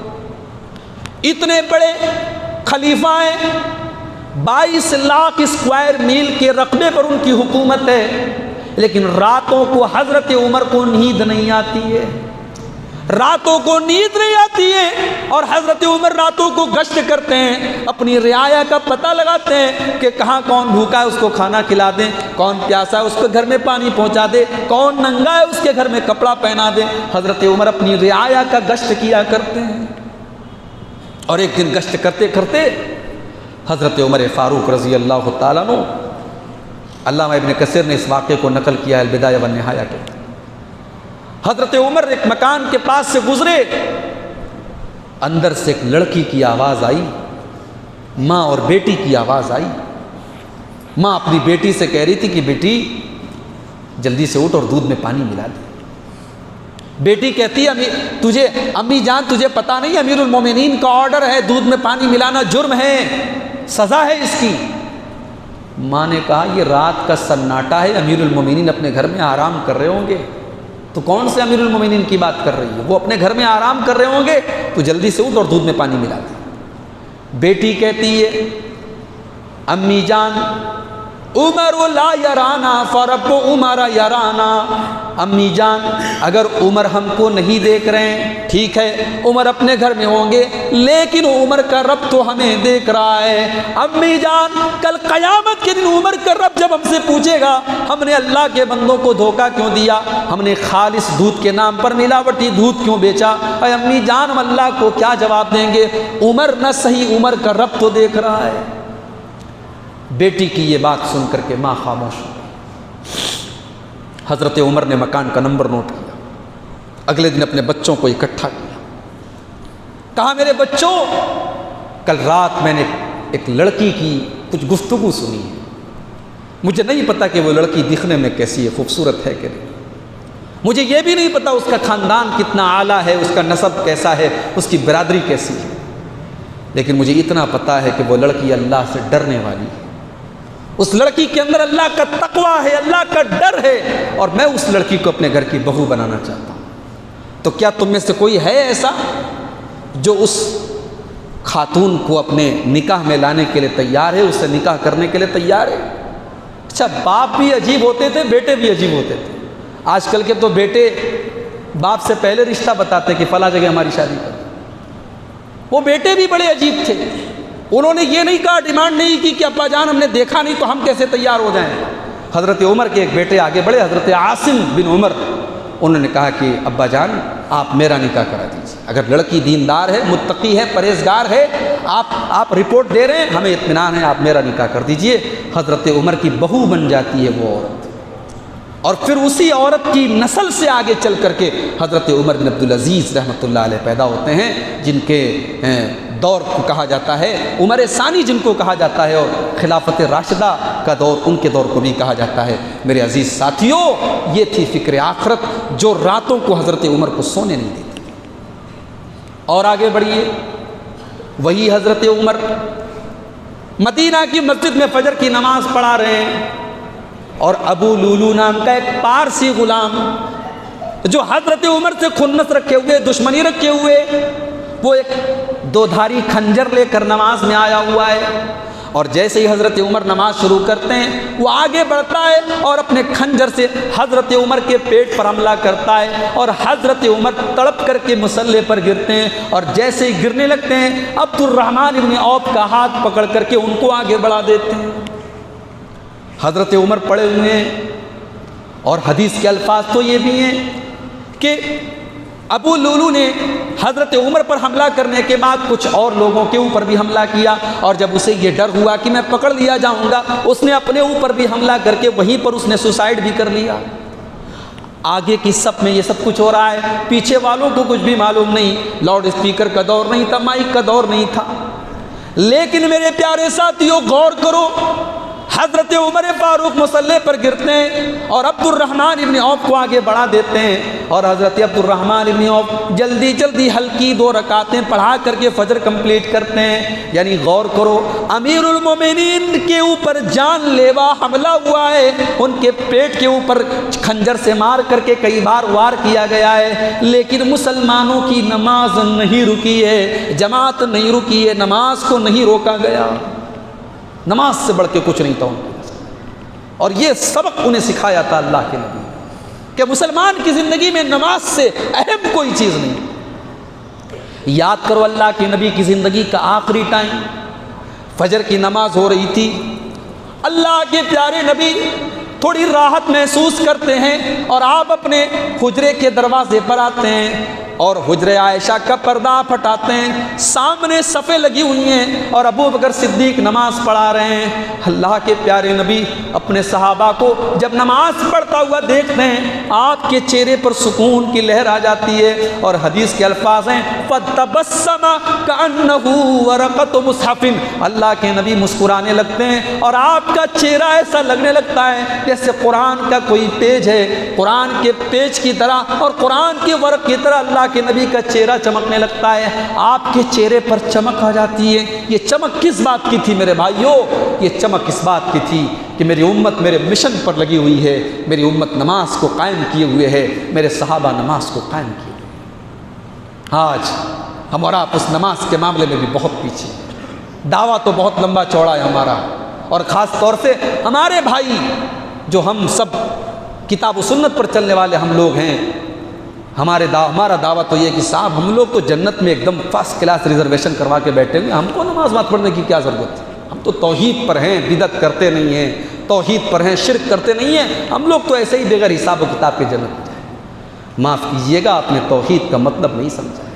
اتنے بڑے خلیفہ ہیں، 22 لاکھ اسکوائر میل کے رقبے پر ان کی حکومت ہے، لیکن راتوں کو حضرت عمر کو نیند نہیں آتی ہے، راتوں کو نیند نہیں آتی ہے، اور حضرت عمر راتوں کو گشت کرتے ہیں، اپنی رعایا کا پتہ لگاتے ہیں کہ کہاں کون بھوکا ہے اس کو کھانا کھلا دیں، کون پیاسا ہے اس کو گھر میں پانی پہنچا دے، کون ننگا ہے اس کے گھر میں کپڑا پہنا دے۔ حضرت عمر اپنی رعایا کا گشت کیا کرتے ہیں، اور ایک دن گشت کرتے کرتے حضرت عمر فاروق رضی اللہ تعالیٰ عنہ، علامہ ابن کثیر نے اس واقعے کو نقل کیا ہے البدایہ والنہایہ کے۔ حضرت عمر ایک مکان کے پاس سے گزرے، اندر سے ایک لڑکی کی آواز آئی، ماں اور بیٹی کی آواز آئی۔ ماں اپنی بیٹی سے کہہ رہی تھی کہ بیٹی جلدی سے اٹھ اور دودھ میں پانی ملا دے۔ بیٹی کہتی ہے تجھے امی جان تجھے پتہ نہیں امیر المومنین کا آرڈر ہے، دودھ میں پانی ملانا جرم ہے، سزا ہے اس کی۔ ماں نے کہا یہ رات کا سناٹا ہے، امیر المومنین اپنے گھر میں آرام کر رہے ہوں گے، تو کون سے امیر المومنین کی بات کر رہی ہے؟ وہ اپنے گھر میں آرام کر رہے ہوں گے، تو جلدی سے اٹھ اور دودھ میں پانی ملا دے۔ بیٹی کہتی ہے امی جان عمر لا یرانا فرب عمر یرانا، امی جان اگر عمر ہم کو نہیں دیکھ رہے ہیں ٹھیک ہے، عمر اپنے گھر میں ہوں گے، لیکن عمر کا رب تو ہمیں دیکھ رہا ہے۔ امی جان کل قیامت کے دن عمر کا رب جب ہم سے پوچھے گا ہم نے اللہ کے بندوں کو دھوکہ کیوں دیا، ہم نے خالص دودھ کے نام پر ملاوٹی دودھ کیوں بیچا، اے امی جان ہم اللہ کو کیا جواب دیں گے؟ عمر نہ صحیح عمر کا رب تو دیکھ رہا ہے۔ بیٹی کی یہ بات سن کر کے ماں خاموش ہو گئی۔ حضرت عمر نے مکان کا نمبر نوٹ کیا، اگلے دن اپنے بچوں کو اکٹھا کیا، کہا میرے بچوں کل رات میں نے ایک لڑکی کی کچھ گفتگو سنی ہے، مجھے نہیں پتا کہ وہ لڑکی دکھنے میں کیسی ہے، خوبصورت ہے کہ نہیں، مجھے یہ بھی نہیں پتا اس کا خاندان کتنا اعلیٰ ہے، اس کا نسب کیسا ہے، اس کی برادری کیسی ہے، لیکن مجھے اتنا پتا ہے کہ وہ لڑکی اللہ سے ڈرنے والی ہے، اس لڑکی کے اندر اللہ کا تقویٰ ہے، اللہ کا ڈر ہے، اور میں اس لڑکی کو اپنے گھر کی بہو بنانا چاہتا ہوں۔ تو کیا تم میں سے کوئی ہے ایسا جو اس خاتون کو اپنے نکاح میں لانے کے لیے تیار ہے، اس سے نکاح کرنے کے لیے تیار ہے۔ اچھا، باپ بھی عجیب ہوتے تھے، بیٹے بھی عجیب ہوتے تھے۔ آج کل کے تو بیٹے باپ سے پہلے رشتہ بتاتے کہ فلاں جگہ ہماری شادی کر۔ وہ بیٹے بھی بڑے عجیب تھے، انہوں نے یہ نہیں کہا، ڈیمانڈ نہیں کی کہ ابا جان ہم نے دیکھا نہیں تو ہم کیسے تیار ہو جائیں۔ حضرت عمر کے ایک بیٹے آگے بڑھے، حضرت عاصم بن عمر، انہوں نے کہا کہ ابا جان آپ میرا نکاح کرا دیجیے، اگر لڑکی دیندار ہے، متقی ہے، پرہیزگار ہے، آپ رپورٹ دے رہے ہیں، ہمیں اطمینان ہے، آپ میرا نکاح کر دیجیے۔ حضرت عمر کی بہو بن جاتی ہے وہ عورت، اور پھر اسی عورت کی نسل سے آگے چل کر کے حضرت عمر بن عبدالعزیز رحمۃ اللہ علیہ پیدا ہوتے ہیں، جن کے دور کو کہا جاتا ہے عمر ثانی، جن کو کہا جاتا ہے، اور خلافت راشدہ کا دور ان کے دور کو بھی کہا جاتا ہے۔ میرے عزیز ساتھیوں، یہ تھی فکر آخرت جو راتوں کو حضرت عمر کو سونے نہیں دیتی۔ اور آگے بڑھیے، وہی حضرت عمر مدینہ کی مسجد میں فجر کی نماز پڑھا رہے ہیں، اور ابو لولو نام کا ایک پارسی غلام جو حضرت عمر سے خنث رکھے ہوئے، دشمنی رکھے ہوئے، وہ ایک دو دھاری خنجر لے کر نماز میں آیا ہوا ہے، اور جیسے ہی حضرت عمر نماز شروع کرتے ہیں وہ آگے بڑھتا ہے اور اپنے خنجر سے حضرت عمر کے پیٹ پر حملہ کرتا ہے، اور حضرت عمر تڑپ کر کے مصلی پر گرتے ہیں، اور جیسے ہی گرنے لگتے ہیں عبد الرحمن ابن عوف کا ہاتھ پکڑ کر کے ان کو آگے بڑھا دیتے ہیں۔ حضرت عمر پڑے ہوئے ہیں، اور حدیث کے الفاظ تو یہ بھی ہیں کہ ابو لولو نے حضرت عمر پر حملہ کرنے کے بعد کچھ اور لوگوں کے اوپر بھی حملہ کیا، اور جب اسے یہ ڈر ہوا کہ میں پکڑ لیا جاؤں گا، اس نے اپنے اوپر بھی حملہ کر کے وہیں پر اس نے سوسائڈ بھی کر لیا۔ آگے کی صف میں یہ سب کچھ ہو رہا ہے، پیچھے والوں کو کچھ بھی معلوم نہیں، لاؤڈ اسپیکر کا دور نہیں تھا، مائک کا دور نہیں تھا۔ لیکن میرے پیارے ساتھیوں غور کرو، حضرت عمر فاروق مصلی پر گرتے ہیں اور عبد الرحمن ابن عوف کو آگے بڑھا دیتے ہیں، اور حضرت عبد الرحمن ابن عوف جلدی جلدی ہلکی 2 رکعتیں پڑھا کر کے فجر کمپلیٹ کرتے ہیں۔ یعنی غور کرو، امیر المومنین کے اوپر جان لیوا حملہ ہوا ہے، ان کے پیٹ کے اوپر خنجر سے مار کر کے کئی بار وار کیا گیا ہے، لیکن مسلمانوں کی نماز نہیں رکی ہے، جماعت نہیں رکی ہے، نماز کو نہیں روکا گیا۔ نماز سے بڑھ کے کچھ نہیں تھا ان کو، اور یہ سبق انہیں سکھایا تھا اللہ کے نبی کہ مسلمان کی زندگی میں نماز سے اہم کوئی چیز نہیں۔ یاد کرو اللہ کے نبی کی زندگی کا آخری ٹائم، فجر کی نماز ہو رہی تھی، اللہ کے پیارے نبی تھوڑی راحت محسوس کرتے ہیں اور آپ اپنے حجرے کے دروازے پر آتے ہیں اور حجرے عائشہ کا پردہ پھٹاتے ہیں، سامنے صفیں لگی ہوئی ہیں اور ابو بکر صدیق نماز پڑھا رہے ہیں۔ اللہ کے پیارے نبی اپنے صحابہ کو جب نماز پڑھتا ہوا دیکھتے ہیں، آپ کے چہرے پر سکون کی لہر آ جاتی ہے، اور حدیث کے الفاظ ہیں فَتَبَسَّمَ كَأَنَّهُ وَرَقَةُ مُصْحَفٍ، اللہ کے نبی مسکرانے لگتے ہیں اور آپ کا چہرہ ایسا لگنے لگتا ہے جیسے قرآن کا کوئی پیج ہے، قرآن کے پیج کی طرح اور قرآن کے ورق کی طرح اللہ کے نبی کا چہرہ چمکنے لگتا ہے، آپ کے چہرے پر چمک آ جاتی ہے۔ یہ چمک کس بات کی تھی میرے بھائیوں؟ یہ چمک اس بات کی تھی کہ میری امت میرے مشن پر لگی ہوئی ہے، میری امت نماز کو قائم کیے ہوئے ہے، میرے صحابہ نماز کو قائم کیے ہوئے ہیں۔ آج ہم اور آپ اس نماز کے معاملے میں بھی بہت پیچھے، دعویٰ تو بہت لمبا چوڑا ہے ہمارا، اور خاص طور سے ہمارے بھائی جو ہم سب کتاب و سنت پر چلنے والے ہم لوگ ہیں، ہمارا دعویٰ تو یہ کہ صاحب ہم لوگ تو جنت میں ایک دم فرسٹ کلاس ریزرویشن کروا کے بیٹھے ہوئے، ہم کو نماز پڑھنے کی کیا ضرورت ہے؟ ہم تو توحید پر ہیں، بدعت کرتے نہیں ہیں، توحید پر ہیں، شرک کرتے نہیں ہیں، ہم لوگ تو ایسے ہی بغیر حساب و کتاب کے جنت میں جائیں۔ معاف کیجیے گا، آپ نے توحید کا مطلب نہیں سمجھا ہے۔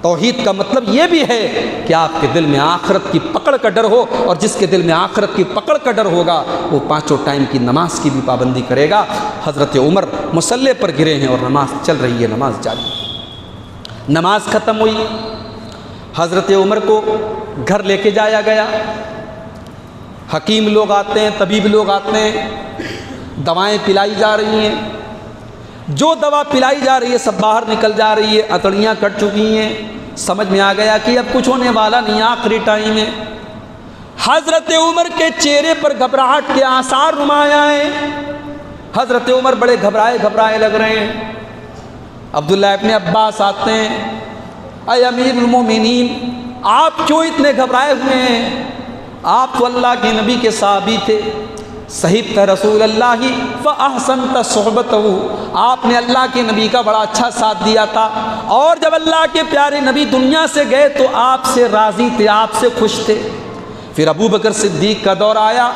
توحید کا مطلب یہ بھی ہے کہ آپ کے دل میں آخرت کی پکڑ کا ڈر ہو، اور جس کے دل میں آخرت کی پکڑ کا ڈر ہوگا وہ 5 ٹائم کی نماز کی بھی پابندی کرے گا۔ حضرت عمر مصلی پر گرے ہیں اور نماز چل رہی ہے، نماز جاری ہے۔ نماز ختم ہوئی، حضرت عمر کو گھر لے کے جایا گیا، حکیم لوگ آتے ہیں، طبیب لوگ آتے ہیں، دوائیں پلائی جا رہی ہیں، جو دوا پلائی جا رہی ہے سب باہر نکل جا رہی ہے، اتڑیاں کٹ چکی ہیں، سمجھ میں آ گیا کہ اب کچھ ہونے والا نہیں، آخری ٹائم ہے۔ حضرت عمر کے چہرے پر گھبراہٹ کے آثار نمایاں ہیں، حضرت عمر بڑے گھبرائے لگ رہے ہیں۔ عبداللہ ابن عباس آتے ہیں، اے امیر المومنین آپ کیوں اتنے گھبرائے ہوئے ہیں؟ آپ تو اللہ کے نبی کے صحابی تھے، صحبت رسول اللہ فاحسنت صحبتہ، آپ نے اللہ کے نبی کا بڑا اچھا ساتھ دیا تھا، اور جب اللہ کے پیارے نبی دنیا سے گئے تو آپ سے راضی تھے، آپ سے خوش تھے۔ پھر ابو بکر صدیق کا دور آیا،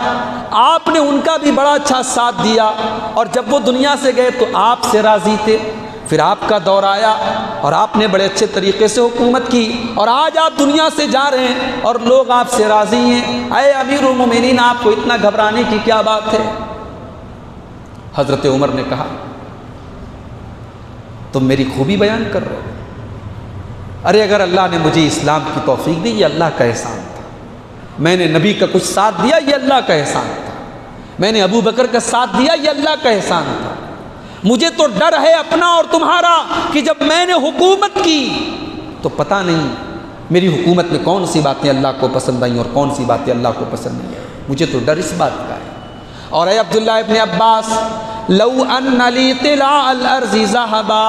آپ نے ان کا بھی بڑا اچھا ساتھ دیا، اور جب وہ دنیا سے گئے تو آپ سے راضی تھے۔ پھر آپ کا دور آیا اور آپ نے بڑے اچھے طریقے سے حکومت کی، اور آج آپ دنیا سے جا رہے ہیں اور لوگ آپ سے راضی ہیں۔ اے امیر المومنین آپ کو اتنا گھبرانے کی کیا بات ہے؟ حضرت عمر نے کہا تم میری خوبی بیان کر رہے ہو؟ ارے اگر اللہ نے مجھے اسلام کی توفیق دی یہ اللہ کا احسان تھا، میں نے نبی کا کچھ ساتھ دیا یہ اللہ کا احسان تھا، میں نے ابو بکر کا ساتھ دیا یہ اللہ کا احسان تھا۔ مجھے تو ڈر ہے اپنا اور تمہارا کہ جب میں نے حکومت کی تو پتہ نہیں میری حکومت میں کون سی باتیں اللہ کو پسند آئیں اور کون سی باتیں اللہ کو پسند نہیں آئیں، مجھے تو ڈر اس بات کا ہے۔ اور اے عبداللہ ابن عباس لو ان لی طلاع الارض ذہبا،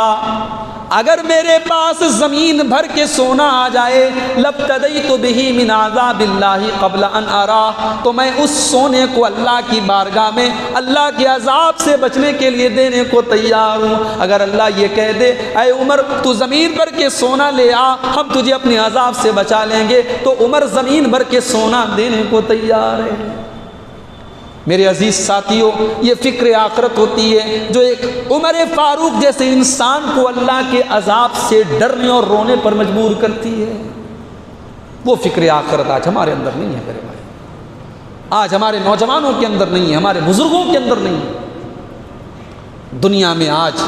اگر میرے پاس زمین بھر کے سونا آ جائے لابتدیت بہ من عذاب اللہ قبل ان اراہ، تو میں اس سونے کو اللہ کی بارگاہ میں اللہ کے عذاب سے بچنے کے لیے دینے کو تیار ہوں۔ اگر اللہ یہ کہہ دے اے عمر تو زمین بھر کے سونا لے آ، ہم تجھے اپنے عذاب سے بچا لیں گے، تو عمر زمین بھر کے سونا دینے کو تیار ہے۔ میرے عزیز ساتھیوں، یہ فکر آخرت ہوتی ہے جو ایک عمر فاروق جیسے انسان کو اللہ کے عذاب سے ڈرنے اور رونے پر مجبور کرتی ہے۔ وہ فکر آخرت آج ہمارے اندر نہیں ہے میرے بھائی، آج ہمارے نوجوانوں کے اندر نہیں ہے، ہمارے بزرگوں کے اندر نہیں ہے۔ دنیا میں آج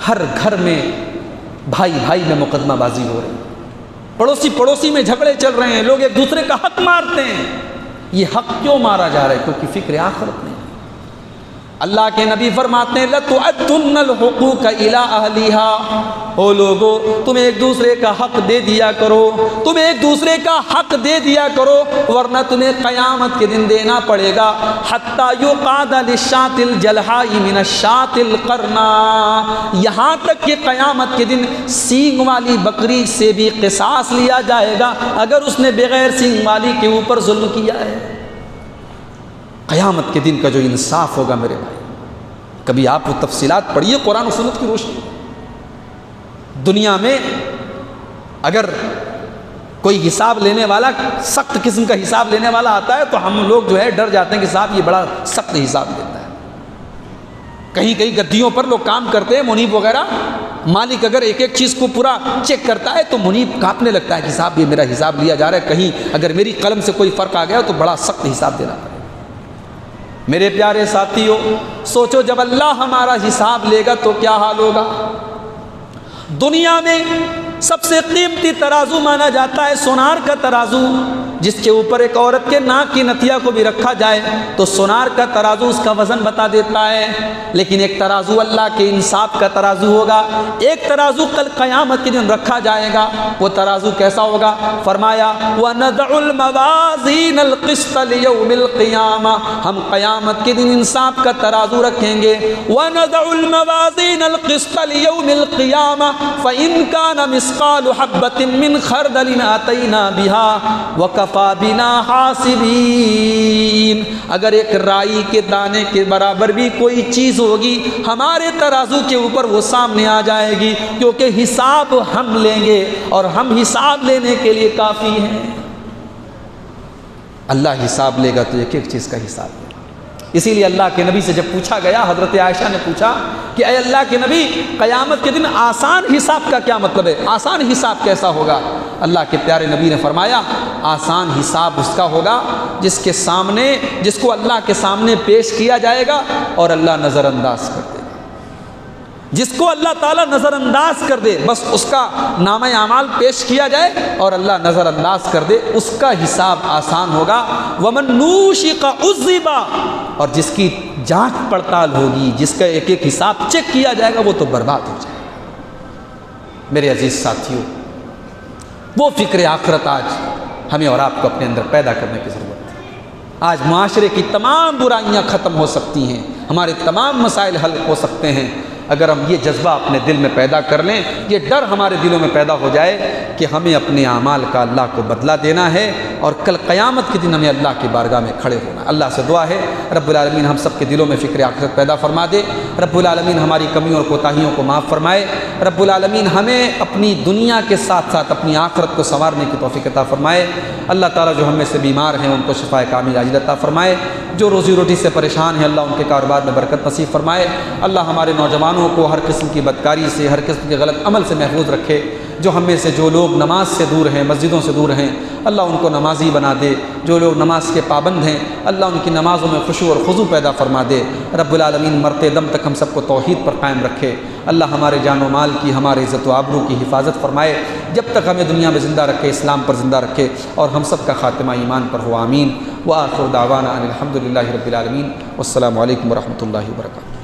ہر گھر میں بھائی بھائی میں مقدمہ بازی ہو رہی ہے، پڑوسی پڑوسی میں جھگڑے چل رہے ہیں، لوگ ایک دوسرے کا حق مارتے ہیں۔ یہ حق کیوں مارا جا رہا ہے؟ کیونکہ فکر آخرت نہیں۔ اللہ کے نبی فرماتے ہیں لَتُؤَدُّنَّ الْحُقُوقَ إِلَىٰ أَهْلِهَا، او لوگو تم ایک دوسرے کا حق دے دیا کرو، تم ایک دوسرے کا حق دے دیا کرو، ورنہ تمہیں قیامت کے دن دینا پڑے گا۔ حَتَّى يُقَعْدَ لِلشَّاةِ الْجَلْحَاءِ مِنَ الشَّاةِ الْقَرْنَاءِ، یہاں تک کہ قیامت کے دن سینگ والی بکری سے بھی قصاص لیا جائے گا اگر اس نے بغیر سینگ والی کے اوپر ظلم کیا ہے۔ قیامت کے دن کا جو انصاف ہوگا میرے بھائی، کبھی آپ وہ تفصیلات پڑھیے قرآن و سنت کی روشنی۔ دنیا میں اگر کوئی حساب لینے والا سخت قسم کا حساب لینے والا آتا ہے تو ہم لوگ جو ہے ڈر جاتے ہیں کہ صاحب یہ بڑا سخت حساب لیتا ہے۔ کہیں کہیں گدیوں پر لوگ کام کرتے ہیں، منیب وغیرہ، مالک اگر ایک ایک چیز کو پورا چیک کرتا ہے تو منیب کانپنے لگتا ہے کہ صاحب یہ میرا حساب لیا جا رہا ہے، کہیں اگر میری قلم سے کوئی فرق آ گیا تو بڑا سخت حساب دینا پڑے۔ میرے پیارے ساتھیوں، سوچو جب اللہ ہمارا حساب لے گا تو کیا حال ہوگا۔ دنیا میں سب سے قیمتی ترازو مانا جاتا ہے سونار کا ترازو، جس کے اوپر ایک عورت کے ناک کی نتھیا کو بھی رکھا جائے تو سونار کا ترازو اس کا وزن بتا دیتا ہے۔ لیکن ایک ترازو اللہ کے انصاف کا ترازو ہوگا، ایک ترازو کل قیامت کے دن رکھا جائے گا۔ وہ ترازو کیسا ہوگا؟ فرمایا وَنَضَعُ الْمَوَازِينَ الْقِسْطَ لِيَوْمِ الْقِيَامَةِ، ہم قیامت کے دن انصاف کا ترازو رکھیں گے۔ وَنَضَعُ الْمَوَازِينَ الْقِسْطَ لِيَوْمِ الْقِيَامَةِ فَإِنْ كَانَ مِثْقَالُ حَبَّةٍ مِّنْ خَرْدَلٍ أَتَيْنَا بِهَا وَكَفَىٰ بِنَا حَاسِبِينَ، اگر ایک رائی کے دانے کے برابر بھی کوئی چیز ہوگی ہمارے ترازو کے اوپر وہ سامنے آ جائے گی، کیونکہ حساب ہم لیں گے اور ہم حساب لینے کے لیے کافی ہیں۔ اللہ حساب لے گا تو ایک ایک چیز کا حساب لے گا۔ اسی لیے اللہ کے نبی سے جب پوچھا گیا، حضرت عائشہ نے پوچھا کہ اے اللہ کے نبی قیامت کے دن آسان حساب کا کیا مطلب ہے؟ آسان حساب کیسا ہوگا؟ اللہ کے پیارے نبی نے فرمایا آسان حساب اس کا ہوگا جس کو اللہ کے سامنے پیش کیا جائے گا اور اللہ نظر انداز کر دے گا۔ جس کو اللہ تعالیٰ نظر انداز کر دے، بس اس کا نامہ اعمال پیش کیا جائے اور اللہ نظر انداز کر دے، اس کا حساب آسان ہوگا۔ وَمَن نُوشِقَ عُذِّبَ، اور جس کی جانچ پڑتال ہوگی، جس کا ایک ایک حساب چیک کیا جائے گا، وہ تو برباد ہو جائے گا۔ میرے عزیز ساتھیوں، وہ فکر آخرت آج ہمیں اور آپ کو اپنے اندر پیدا کرنے کی ضرورت ہے۔ آج معاشرے کی تمام برائیاں ختم ہو سکتی ہیں، ہمارے تمام مسائل حل ہو سکتے ہیں اگر ہم یہ جذبہ اپنے دل میں پیدا کر لیں، یہ ڈر ہمارے دلوں میں پیدا ہو جائے کہ ہمیں اپنے اعمال کا اللہ کو بدلہ دینا ہے اور کل قیامت کے دن ہمیں اللہ کی بارگاہ میں کھڑے ہونا ہے۔ اللہ سے دعا ہے رب العالمین ہم سب کے دلوں میں فکر آخرت پیدا فرما دے، رب العالمین ہماری کمیوں اور کوتاہیوں کو معاف فرمائے، رب العالمین ہمیں اپنی دنیا کے ساتھ ساتھ اپنی آخرت کو سنوارنے کی توفیق عطا فرمائے۔ اللہ تعالیٰ جو ہم میں سے بیمار ہیں ان کو شفاء کامل عاجل عطا فرمائے، جو روزی روٹی سے پریشان ہیں اللہ ان کے کاروبار میں برکت نصیب فرمائے، اللہ ہمارے نوجوانوں کو ہر قسم کی بدکاری سے، ہر قسم کے غلط عمل سے محفوظ رکھے، جو ہم میں سے جو لوگ نماز سے دور ہیں، مسجدوں سے دور ہیں، اللہ ان کو نمازی بنا دے، جو لوگ نماز کے پابند ہیں اللہ ان کی نمازوں میں خشوع اور خضوع پیدا فرما دے، رب العالمین مرتے دم تک ہم سب کو توحید پر قائم رکھے، اللہ ہمارے جان و مال کی، ہمارے عزت و آبرو کی حفاظت فرمائے، جب تک ہمیں دنیا میں زندہ رکھے اسلام پر زندہ رکھے اور ہم سب کا خاتمہ ایمان پر ہو، آمین۔ وآخر دعوانا ان الحمد للہ رب العالمین، والسلام علیکم ورحمۃ اللہ وبرکاتہ۔